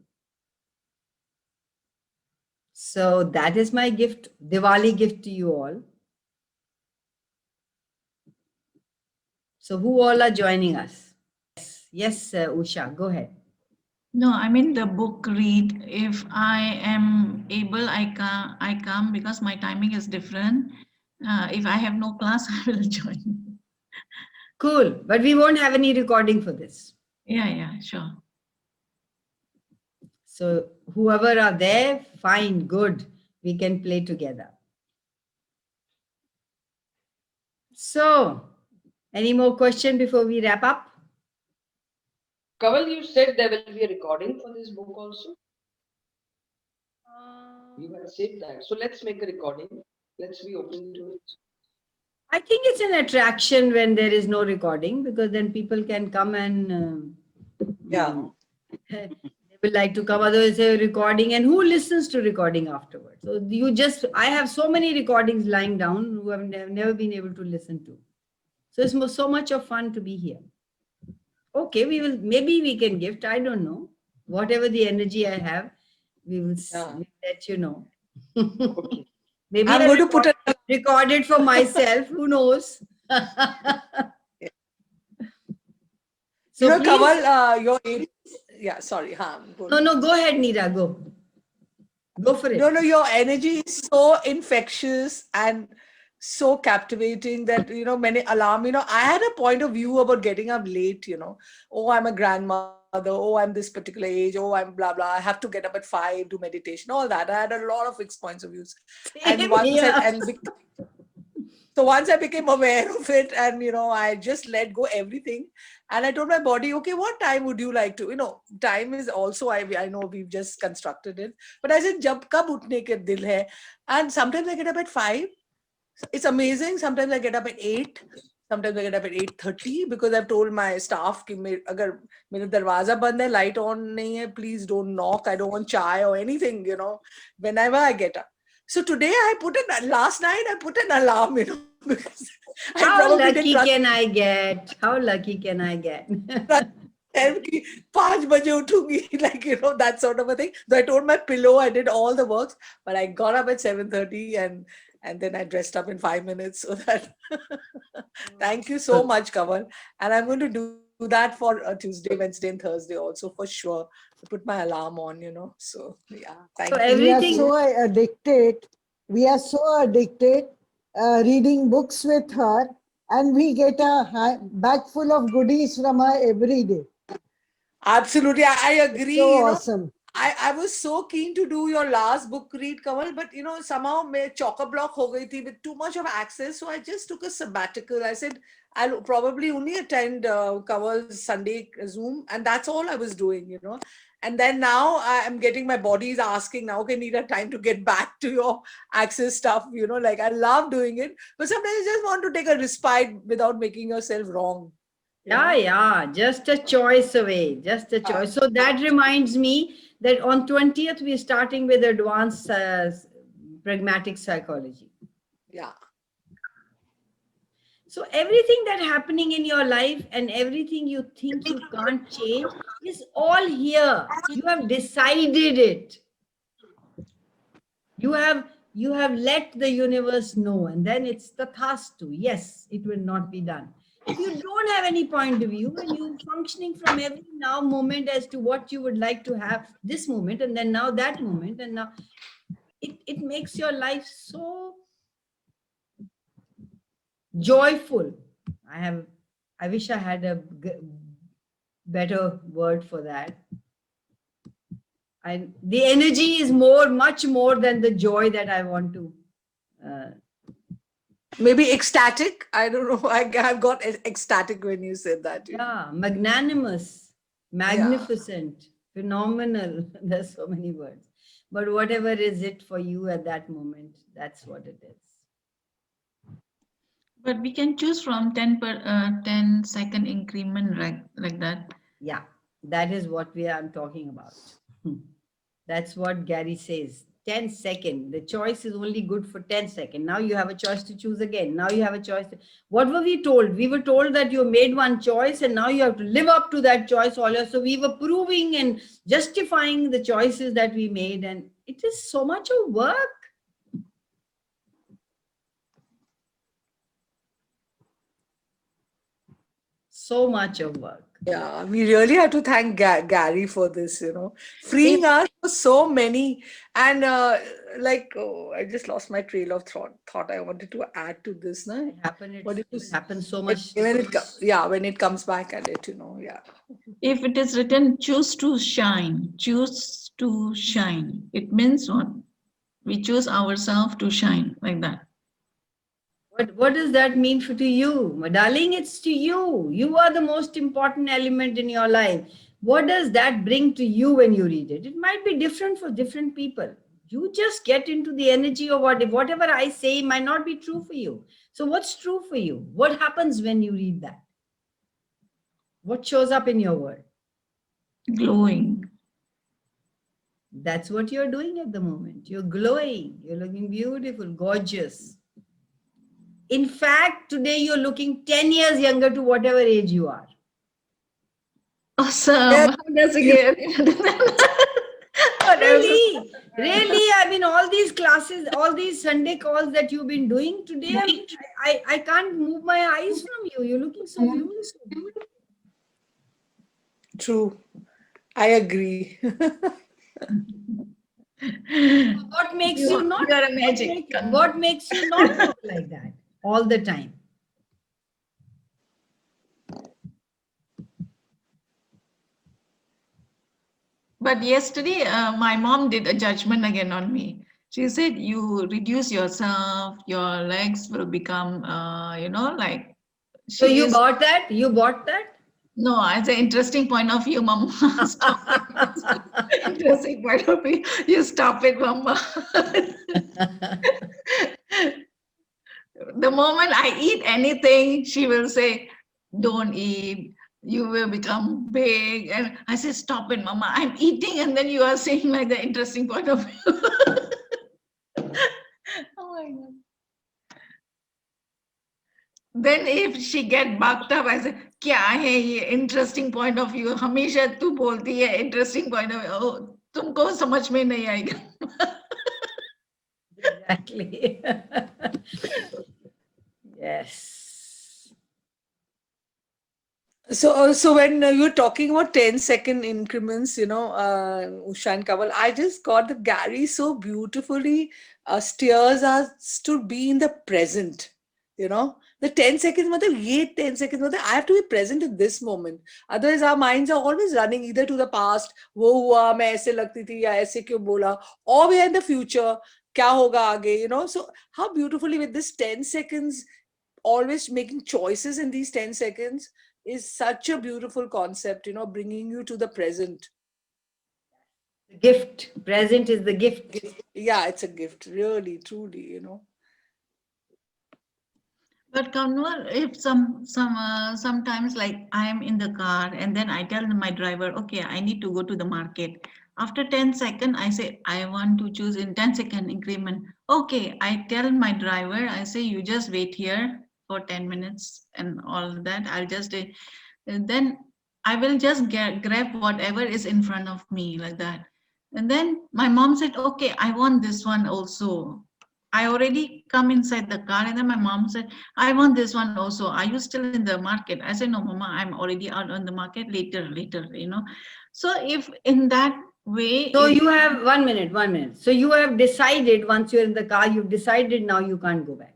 So that is my gift, Diwali gift to you all. So who all are joining us? Yes, Usha, go ahead. No, I mean the book read. If I am able, I come because my timing is different. If I have no class, I will join. Cool, but we won't have any recording for this. Yeah, sure. So whoever are there, fine, good. We can play together. So, any more question before we wrap up? Kaval, you said there will be a recording for this book also. You had said that. So let's make a recording. Let's be open to it. I think it's an attraction when there is no recording, because then people can come and they will like to come. Otherwise, a recording, and who listens to recording afterwards? So I have so many recordings lying down who have never been able to listen to. So it's so much of fun to be here. Okay, maybe we can gift, I don't know. Whatever the energy I have, we will let you know. Okay. Maybe I'm going to put record it for myself, who knows? So you know, please, Kamal, your age, sorry. No, go ahead, Neera, go. Go for it. No, your energy is so infectious and so captivating that, many alarm, I had a point of view about getting up late, oh, I'm a grandmother, oh, I'm this particular age, oh, I'm blah, blah, I have to get up at 5, do meditation, all that. I had a lot of fixed points of views. And once I became aware of it, and, I just let go everything. And I told my body, okay, what time would you like to, time is also, I know we've just constructed it, but I said, jab kab utne ke dil hai. And sometimes I get up at 5. It's amazing. Sometimes I get up at 8. Sometimes I get up at 8:30 because I've told my staff कि अगर मेरा दरवाजा बंद है, light on नहीं है, please don't knock. I don't want chai or anything, you know, whenever I get up. So today last night I put an alarm, you know, because I How probably lucky didn't trust can I get? How lucky can I get? 5 baje uthungi, like, you know, that sort of a thing. So I told my pillow, I did all the works, but I got up at 7:30 and then I dressed up in 5 minutes. So that thank you so much, Kamal. And I'm going to do that for Tuesday, Wednesday, and Thursday also for sure. To put my alarm on, you know. So yeah, thank So you. We are everything, so addicted. We are so addicted reading books with her, and we get a bag full of goodies from her every day. Absolutely, I agree. So You know, awesome. I was so keen to do your last book read, Kamal, but you know, somehow my chock-a-block ho gayi thi with too much of access. So I just took a sabbatical. I said, I'll probably only attend Kamal's Sunday Zoom, and that's all I was doing, you know. And then now I'm getting my body's asking now, okay, need a time to get back to your access stuff, you know, like I love doing it, but sometimes you just want to take a respite without making yourself wrong. you know. yeah, just a choice away, just a choice. So that reminds me that on 20th, we're starting with advanced pragmatic psychology. Yeah. So everything that happening in your life and everything you think you can't change is all here. You have decided it. You have let the universe know, and then it's tathastu. Yes, it will not be done. If you don't have any point of view and you're functioning from every now moment as to what you would like to have this moment and then now that moment and now it makes your life so joyful. I wish I had a better word for that. The energy is much more than the joy that I want to. Maybe ecstatic. I don't know. I've got ecstatic when you said that. you know. Yeah, magnanimous, magnificent, phenomenal. There's so many words. But whatever is it for you at that moment, that's what it is. But we can choose from 10-second increment like that. Yeah, that is what I'm talking about. That's what Gary says. 10 seconds. The choice is only good for 10 seconds. Now you have a choice to choose again. Now you have a choice. What were we told? We were told that you made one choice and now you have to live up to that choice. So we were proving and justifying the choices that we made. And it is so much of work. So much of work. Yeah, we really have to thank Gary for this, you know, freeing us for so many. And I just lost my trail of thought. I wanted to add to this. No? It happened. What It happens so much. When it comes back, I'll let you know. Yeah. If it is written, choose to shine, it means what? We choose ourselves to shine, like that. What does that mean to you? My darling, it's to you. You are the most important element in your life. What does that bring to you when you read it? It might be different for different people. You just get into the energy of whatever I say might not be true for you. So what's true for you? What happens when you read that? What shows up in your world? Glowing. That's what you're doing at the moment. You're glowing. You're looking beautiful, gorgeous. In fact, today you're looking 10 years younger to whatever age you are. Awesome. How does it get? Really, I mean, all these classes, all these Sunday calls that you've been doing today, I can't move my eyes from you. You're looking so beautiful. True. I agree. What makes you not? You're a magic. What makes you not look like that all the time? But yesterday, my mom did a judgment again on me. She said, you reduce yourself, your legs will become, like. So you bought that? You bought that? No, it's an interesting point of view, Mama. Stop it. Interesting point of view. You stop it, Mama. the moment I eat anything, she will say, don't eat, you will become big. And I say, stop it, Mama, I'm eating. And then you are saying like the interesting point of view. Oh my God. Then if she get bucked up, I say, क्या है ये interesting point of view? हमेशा तू बोलती है interesting point of view. Oh, तुमको समझ में नहीं आएगा. Exactly. Yes. So when you're talking about 10-second increments, Usha and Kamal, I just got that Gary so beautifully steers us to be in the present. The 10 seconds, matlab, 10 seconds, I have to be present in this moment. Otherwise, our minds are always running either to the past, wo hua, main aise lagti thi, ya aise kyun bola, or we are in the future, kya hoga aage, So how beautifully with this 10 seconds, always making choices in these 10 seconds is such a beautiful concept, bringing you to the present. The gift. Present is the gift. Yeah, it's a gift, really, truly, But Kanwar, if sometimes like I am in the car and then I tell my driver, okay, I need to go to the market. After 10 seconds, I say, I want to choose in 10-second increment. Okay, I tell my driver, I say, you just wait here for 10 minutes and all that. I'll just, and then I will just grab whatever is in front of me like that. And then my mom said, okay, I want this one also. I already come inside the car and then my mom said, I want this one also. Are you still in the market? I said, no, Mama, I'm already out on the market later. So if in that way. So you have 1 minute. So you have decided once you're in the car, you've decided now you can't go back.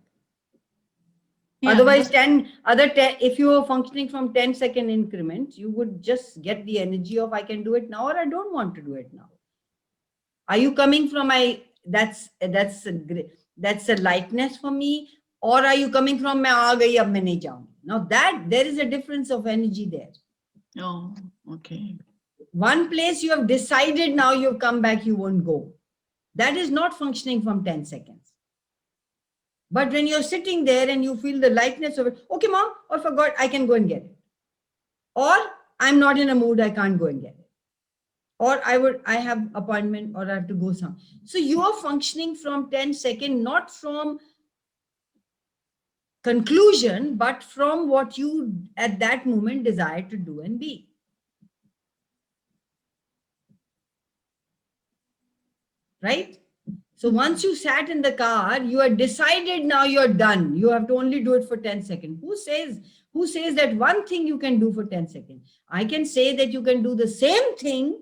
Yeah, Otherwise, if you were functioning from 10-second increments, you would just get the energy of I can do it now or I don't want to do it now. Are you coming from that's a lightness for me, or are you coming from main aa gayi ab main nahi jaungi? Now that there is a difference of energy there. Oh, okay. One place you have decided now you've come back, you won't go. That is not functioning from 10 seconds. But when you're sitting there and you feel the lightness of it, okay, Mom, I forgot, I can go and get it. Or I'm not in a mood, I can't go and get it. Or I have appointment or I have to go some. So you are functioning from 10 seconds, not from conclusion, but from what you at that moment desire to do and be. Right? So once you sat in the car, you are decided now you're done. You have to only do it for 10 seconds. Who says that one thing you can do for 10 seconds? I can say that you can do the same thing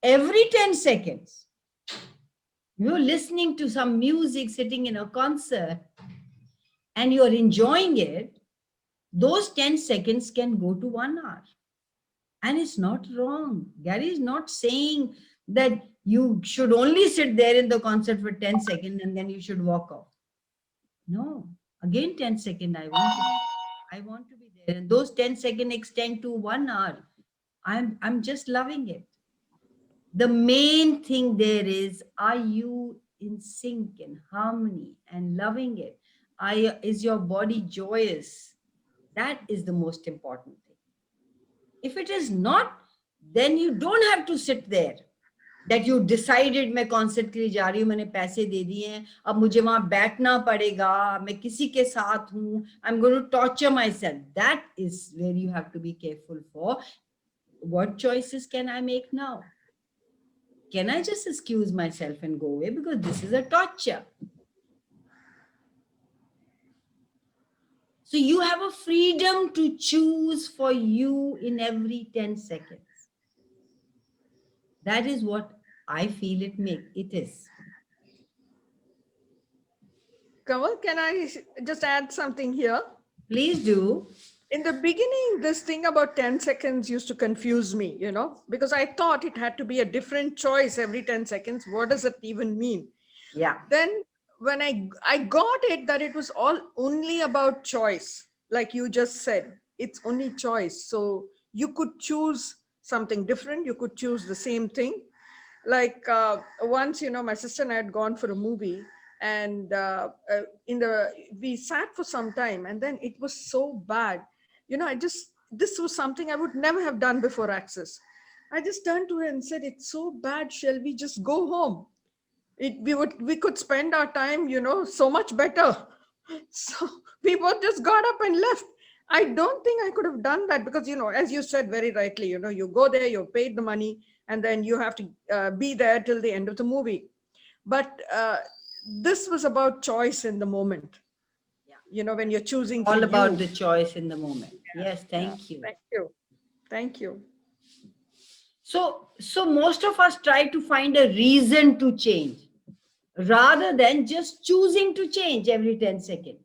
every 10 seconds. You're listening to some music, sitting in a concert, and you're enjoying it. Those 10 seconds can go to 1 hour. And it's not wrong. Gary is not saying that you should only sit there in the concert for 10 seconds and then you should walk off. No, again 10 seconds, I want to be there. And those 10 seconds extend to 1 hour. I'm just loving it. The main thing there is, are you in sync and harmony and loving it? Is your body joyous? That is the most important thing. If it is not, then you don't have to sit there. That you decided मैं concert के लिए जा रही हूँ, मैंने पैसे दे दिए हैं, अब मुझे वहाँ बैठना पड़ेगा, मैं किसी के साथ हूँ, I'm going to torture myself. That is where you have to be careful for. What choices can I make now? Can I just excuse myself and go away because this is a torture? So you have a freedom to choose for you in every 10 seconds. That is what I feel it is. Kamal, can I just add something here? Please do. In the beginning, this thing about 10 seconds used to confuse me, because I thought it had to be a different choice every 10 seconds. What does it even mean? Yeah. Then when I got it, that it was all only about choice. Like you just said, it's only choice. So you could choose something different. You could choose the same thing. Like once, my sister and I had gone for a movie And we sat for some time, and then it was so bad. This was something I would never have done before Access. I just turned to her and said, "It's so bad. Shall we just go home? We could spend our time, so much better." So we both just got up and left. I don't think I could have done that because, as you said very rightly, you go there, you're paid the money, and then you have to be there till the end of the movie. But this was about choice in the moment. Yeah. When you're choosing All for about you. the choice in the moment. Yes, thank you. Thank you. Thank you. So most of us try to find a reason to change rather than just choosing to change every 10 seconds.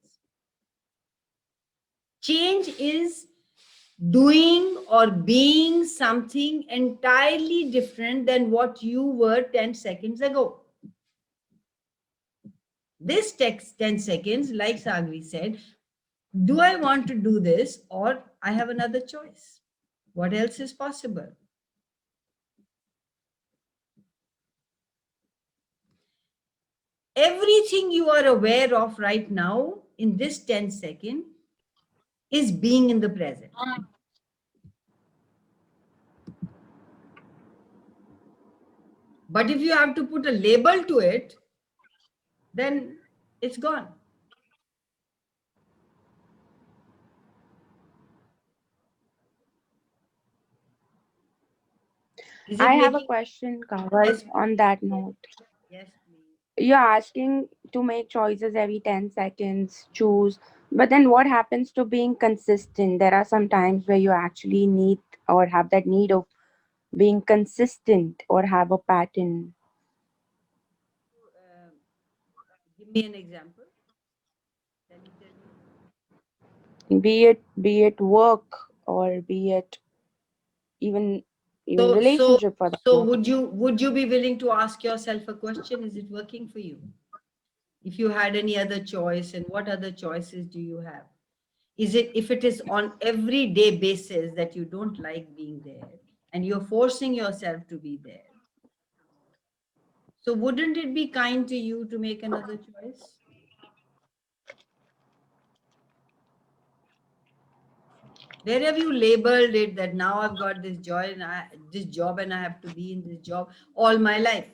Change is doing or being something entirely different than what you were 10 seconds ago. This takes 10 seconds, like Sagri said, do I want to do this or I have another choice? What else is possible? Everything you are aware of right now in this 10 seconds is being in the present. But if you have to put a label to it, then it's gone. I have a question, Kawal, Yes, on that note. yes, please. You're asking to make choices every 10 seconds, choose. But then what happens to being consistent? There are some times where you actually need or have that need of being consistent or have a pattern. Give me an example. Can you tell me? Be it work or be it even relationship for that So matter. would you be willing to ask yourself a question? Is it working for you? If you had any other choice, and what other choices do you have? Is it, if it is on everyday basis that you don't like being there and you're forcing yourself to be there, so wouldn't it be kind to you to make another choice? Where have you labeled it that now I've got this joy and this job and I have to be in this job all my life?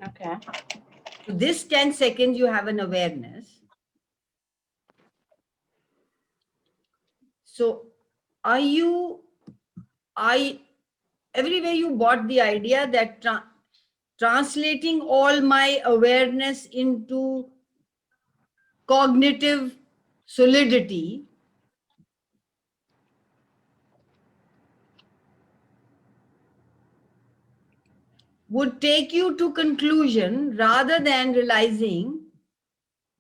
Okay. So this 10 seconds you have an awareness. So everywhere you bought the idea that translating all my awareness into cognitive solidity would take you to conclusion rather than realizing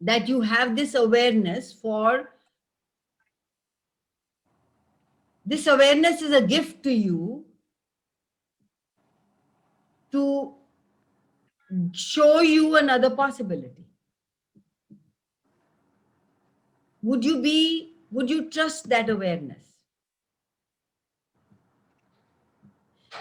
that you have this awareness for this awareness is a gift to you to show you another possibility. Would you trust that awareness?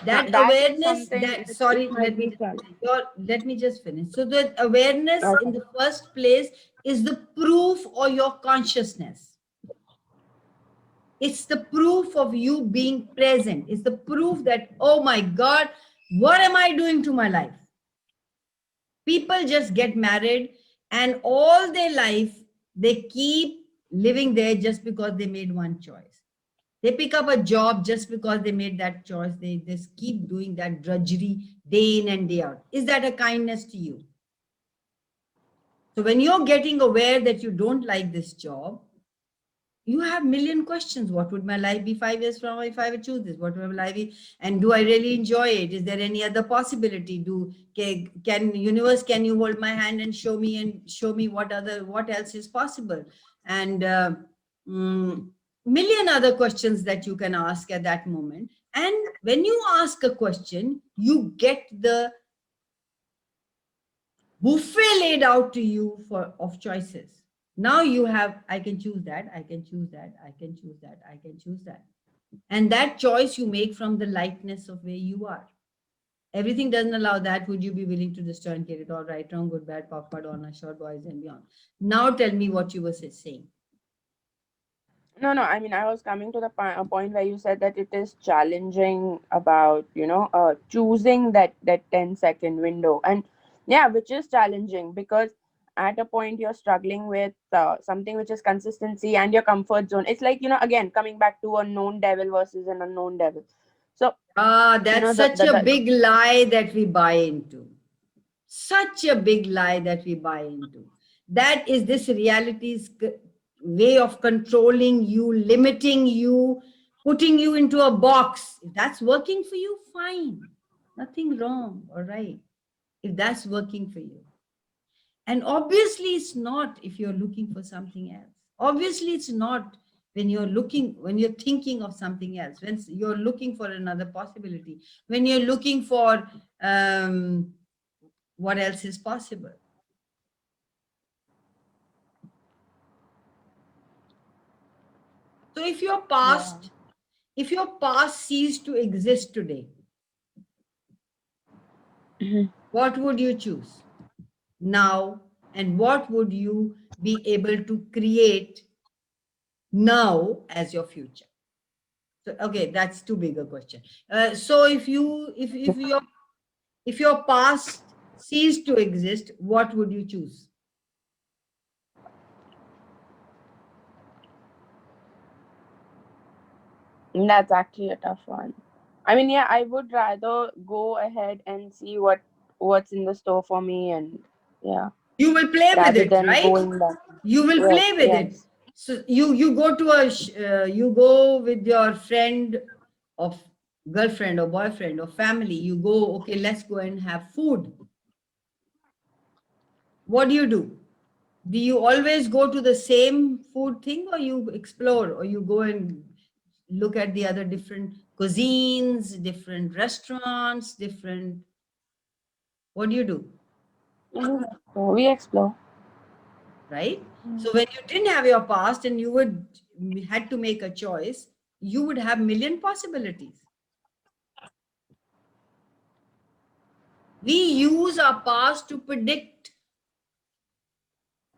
That That is awareness, something that, which sorry, might be challenging. let me just finish. So the awareness in the first place is the proof of your consciousness. It's the proof of you being present. It's the proof that, oh my God, what am I doing to my life? People just get married and all their life, they keep living there just because they made one choice. They pick up a job just because they made that choice. They just keep doing that drudgery day in and day out. Is that a kindness to you? So when you're getting aware that you don't like this job, you have million questions. What would my life be 5 years from now if I would choose this? What would my life be? And do I really enjoy it? Is there any other possibility? Can universe, can you hold my hand and show me what else is possible? And million other questions that you can ask at that moment. And when you ask a question, you get the buffet laid out to you of choices. Now you have, I can choose that, I can choose that, I can choose that, I can choose that. And that choice you make from the lightness of where you are. Everything doesn't allow that. Would you be willing to distrancate it all right, wrong, good, bad, pop, Madonna, short boys and beyond? Now tell me what you were saying. No, no. I mean, I was coming to the point where you said that it is challenging about, choosing that 10-second window, and yeah, which is challenging because at a point you're struggling with something which is consistency and your comfort zone. It's like, again, coming back to a known devil versus an unknown devil. So That's such a big lie that we buy into. Such a big lie that we buy into. That is this reality's way of controlling you, limiting you, putting you into a box. If that's working for you, fine. Nothing wrong, all right. If that's working for you. And obviously it's not if you're looking for something else. Obviously it's not when you're thinking of something else, when you're looking for another possibility, when you're looking for what else is possible. So if your past ceased to exist today, what would you choose now, and what would you be able to create now as your future? So, okay, that's too big a question. So if your past ceased to exist, what would you choose? That's actually a tough one. I mean, yeah, I would rather go ahead and see what's in the store for me, and yeah. You will play with it, right? You will play with it. So you go to you go with your friend of girlfriend or boyfriend or family. You go, okay, let's go and have food. What do? Do you always go to the same food thing, or you explore, or you go and look at the other different cuisines, different restaurants, different? What do you do? We explore. Right? So when you didn't have your past and you had to make a choice, you would have million possibilities. We use our past to predict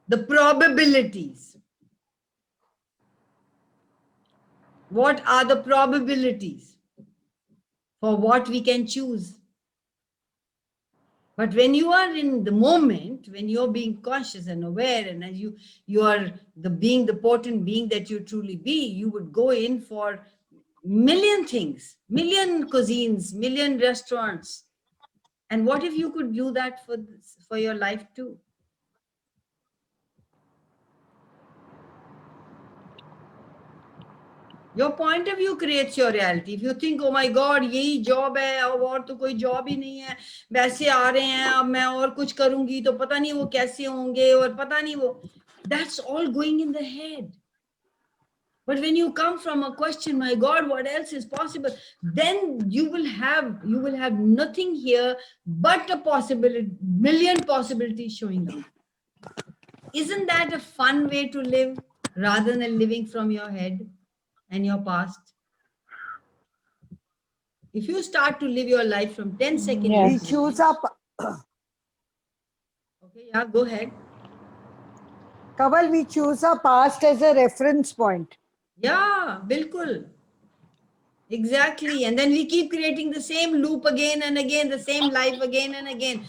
the probabilities. What are the probabilities for what we can choose? But when you are in the moment, when you're being conscious and aware, and as you are the potent being that you truly be, you would go in for million things, million cuisines, million restaurants. And what if you could do that for your life too? Your point of view creates your reality. If you think, oh my God, यही job है और तो कोई job ही नहीं है, वैसे आ रहे हैं, अब मैं और कुछ करूंगी तो पता नहीं वो कैसे होंगे और पता नहीं वो, that's all going in the head. But when you come from a question, my God, what else is possible? Then you will have nothing here but a possibility, million possibilities showing up. Isn't that a fun way to live rather than living from your head and your past? If you start to live your life from 10 seconds. We choose up. Okay, yeah, go ahead. Kaval, we choose our past as a reference point. Yeah, bilkul. Exactly. And then we keep creating the same loop again and again, the same life again and again,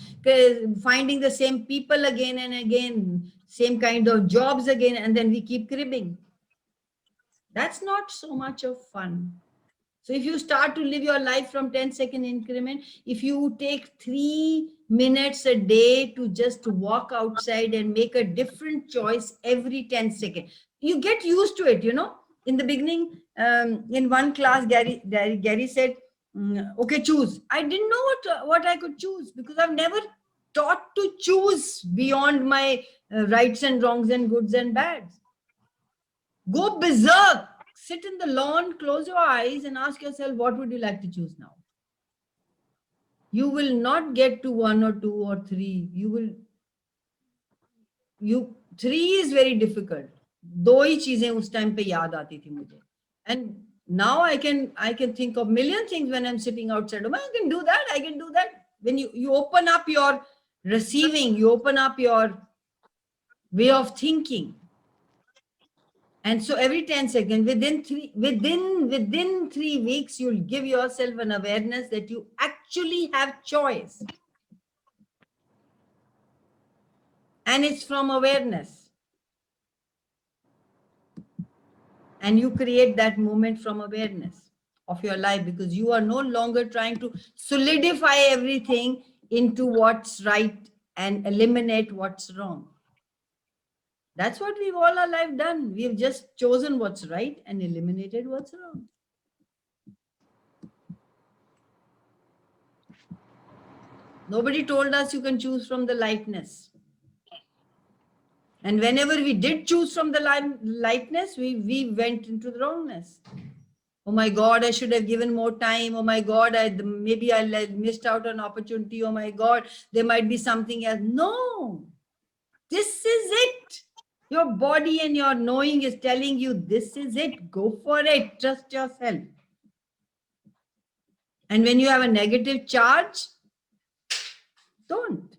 finding the same people again and again, same kind of jobs again, and then we keep cribbing. That's not so much of fun. So if you start to live your life from 10-second increment, if you take 3 minutes a day to just walk outside and make a different choice every 10 seconds, you get used to it, In the beginning, in one class, Gary said, okay, choose. I didn't know what I could choose because I've never taught to choose beyond my rights and wrongs and goods and bads. Go berserk. Sit in the lawn, close your eyes and ask yourself, what would you like to choose now? You will not get to 1 or 2 or 3. 3 is very difficult. 2 ही चीजें उस time पे याद आती थी मुझे. And Now I can think of million things when I'm sitting outside. Oh, I can do that. I can do that. When you open up your receiving, you open up your way of thinking. And so every 10 seconds, within 3 weeks, you'll give yourself an awareness that you actually have choice. And it's from awareness. And you create that moment from awareness of your life, because you are no longer trying to solidify everything into what's right and eliminate what's wrong. That's what we've all our life done. We've just chosen what's right and eliminated what's wrong. Nobody told us you can choose from the lightness. And whenever we did choose from the lightness, we went into the wrongness. Oh my God, I should have given more time. Oh my God, maybe I missed out on opportunity. Oh my God, there might be something else. No, this is it. Your body and your knowing is telling you this is it. Go for it. Trust yourself. And when you have a negative charge, don't.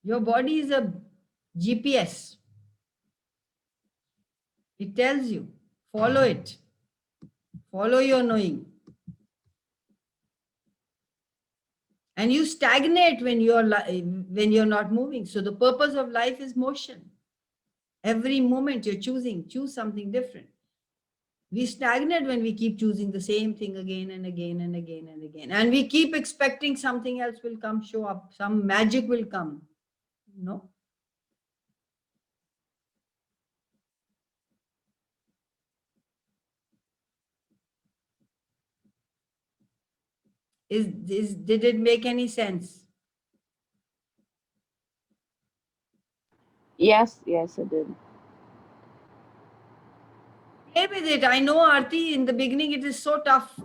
Your body is a GPS. It tells you, follow it. Follow your knowing. And you stagnate when you're not moving. So the purpose of life is motion. Every moment you're choose something different. We stagnate when we keep choosing the same thing again and again and again and again. And we keep expecting something else will come, show up. Some magic will come. No. Did it make any sense? Yes, yes, it did. Play with it. I know, Aarti, in the beginning it is so tough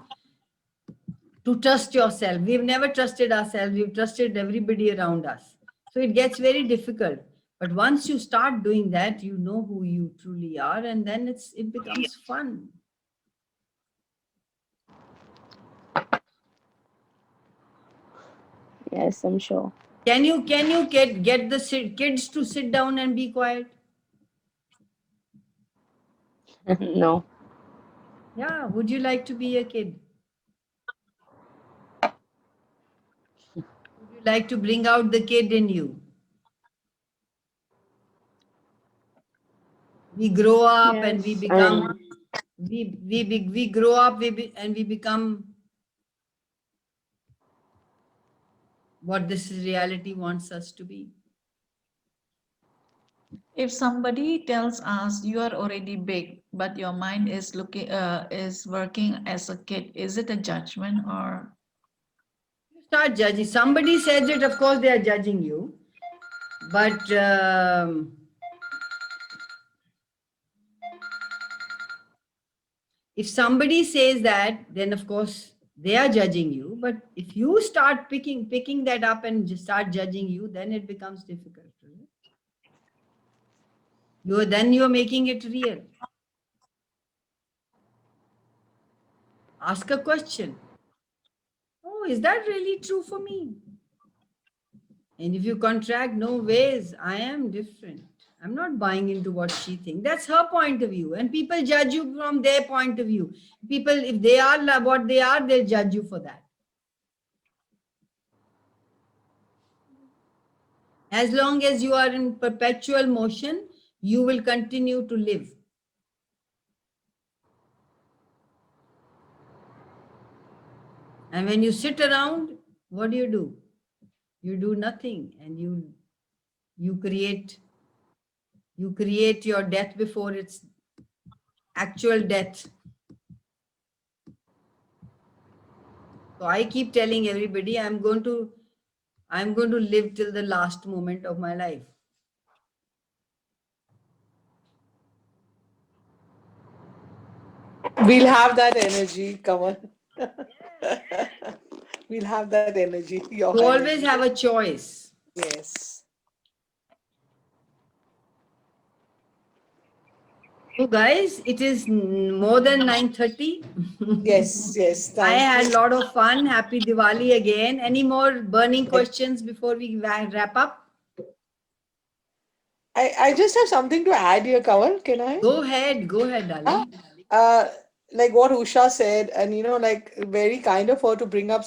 to trust yourself. We've never trusted ourselves. We've trusted everybody around us. So it gets very difficult. But once you start doing that, you know who you truly are, and then it becomes fun. Yes, I'm sure. Can you get the kids to sit down and be quiet? No. Yeah. Would you like to be a kid? Would you like to bring out the kid in you? We grow up and we Yes, become, we grow up and we become what this reality wants us to be. If somebody tells us you are already big, but your mind is working as a kid, is it a judgment or? Start judging. Somebody says it, of course they are judging you. But if somebody says that, then of course they are judging you. But if you start picking that up and just start judging you, then it becomes difficult. Then you're making it real. Ask a question. Oh, is that really true for me? And if you contract, no ways, I am different. I'm not buying into what she thinks. That's her point of view. And people judge you from their point of view. People, if they are what they are, they'll judge you for that. As long as you are in perpetual motion, you will continue to live. And when you sit around, what do? You do nothing, and you create your death before its actual death. So I keep telling everybody I'm going to live till the last moment of my life. We'll have that energy, come on. We'll have that energy. You always have a choice. Yes. guys. It is more than 9:30. Yes, yes. I Thank had a you. lot of fun. Happy Diwali again. Any more burning questions before we wrap up? I just have something to add here, Kamal. Can I? Go ahead, darling. uh like what Usha said, and like very kind of her to bring up,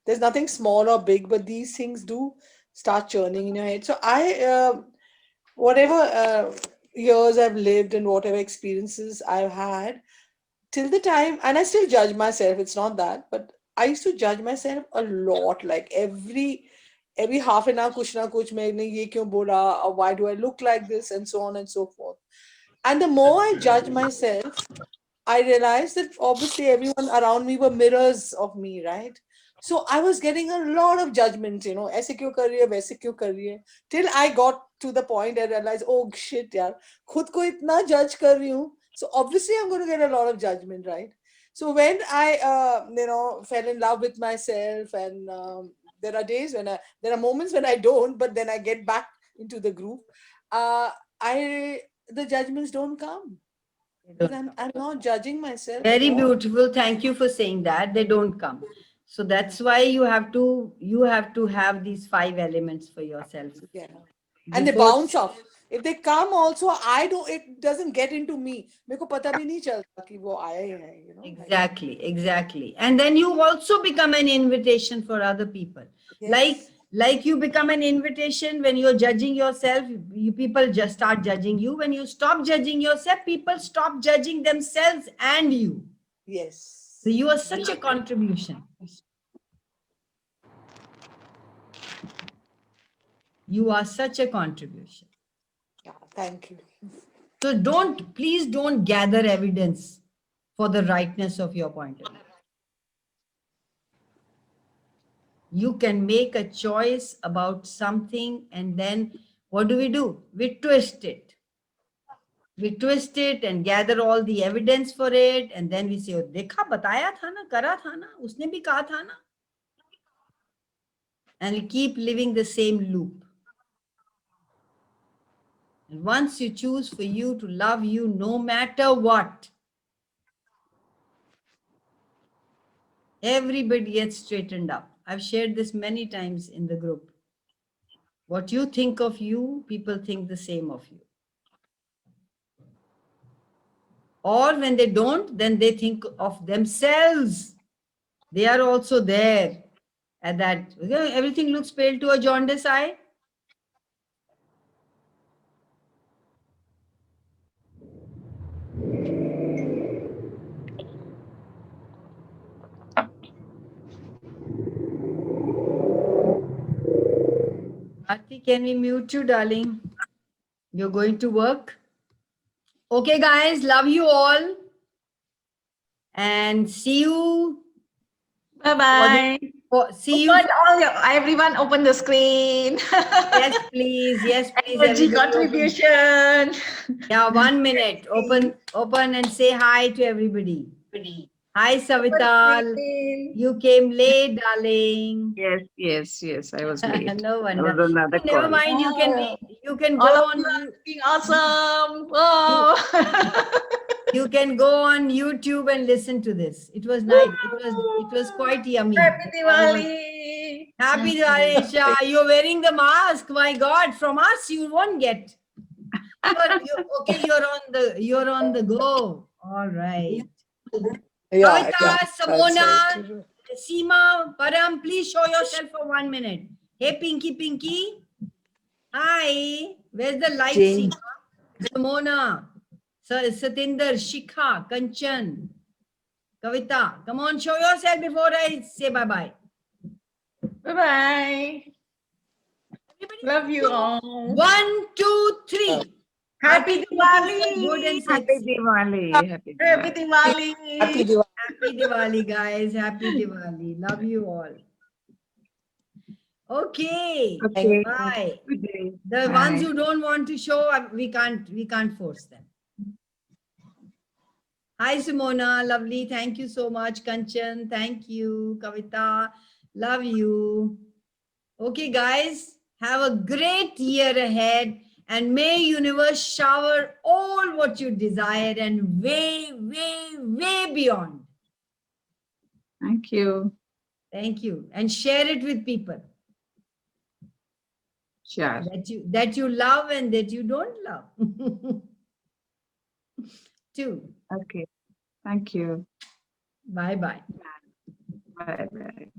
there's nothing small or big, but these things do start churning in your head. So whatever years I've lived and whatever experiences I've had till the time, and I still judge myself, it's not that, but I used to judge myself a lot, like every half an hour kuch na kuch maine ye kyun bola, or why do I look like this, and so on and so forth. And the more I judge myself, I realized that obviously everyone around me were mirrors of me, right? So I was getting a lot of judgments, aise kyun kar rahi hai, waise kyun kar rahi hai, till I got to the point I realized, oh shit, yaar, khud ko itna judge kar rahi hu. So obviously I'm going to get a lot of judgment, right? So when I, fell in love with myself, and there are days there are moments when I don't, but then I get back into the groove. The judgments don't come. Because I'm not judging myself. Very at all. beautiful. Thank you for saying that. They don't come. So that's why you have to have these 5 elements for yourself. Yeah. And they Before- bounce off. If they come also, it doesn't get into me. मेरे को पता भी नहीं चलता कि वो आए हैं, Exactly. And then you also become an invitation for other people. Yes. Like you become an invitation when you're judging yourself, people just start judging you. When you stop judging yourself, people stop judging themselves and you. Yes. So you are such a contribution. You are such a contribution. Yeah, thank you. So please don't gather evidence for the rightness of your point of view. You can make a choice about something, and then what do? We twist it. We twist it and gather all the evidence for it, and then we say, देखा बताया था ना, करा था ना, उसने भी कहा था ना. And we keep living the same loop. And once you choose for you to love you no matter what, everybody gets straightened up. I've shared this many times in the group. What you think of you, people think the same of you. Or when they don't, then they think of themselves. They are also there at that. Everything looks pale to a jaundiced eye. Aarti, can we mute you, darling? You're going to work. Okay, guys, love you all. And see you. Bye-bye. See you. Everyone open the screen. Yes, please. Yes, please. Energy everybody open. contribution. Yeah, 1 minute. Open and say hi to everybody. Hi, Savita. You came late, darling. Yes. I was late. No wonder. There was another Never call. mind. You can go All of on. you are looking awesome. Oh. You can go on YouTube and listen to this. It was nice. It was quite yummy. Happy Diwali. Happy Diwali, Isha. You're wearing the mask. My God, from us you won't get. You're on the go. All right. Yeah, Kavita, that's Samona, right. Seema, Param, please show yourself for 1 minute. Hey, Pinky. Hi. Where's the light, Jane. Seema? Samona, Satinder, Shikha, Kanchan, Kavita. Come on, show yourself before I say bye-bye. Bye-bye. Love you all. 1, 2, 3. Happy Diwali. Good and Happy sexy. Diwali. Happy Happy Diwali. Diwali. Happy Diwali. Happy Diwali, guys. Happy Diwali. Love you all. Okay. Okay. Bye. Good day. The Bye. ones who don't want to show, we can't force them. Hi, Simona. Lovely. Thank you so much. Kanchan. Thank you. Kavita. Love you. Okay, guys. Have a great year ahead. And may universe shower all what you desire and way, way, way beyond. Thank you. Thank you. And share it with people Sure. that you love and that you don't love. Too. Okay. Thank you. Bye-bye. Bye bye.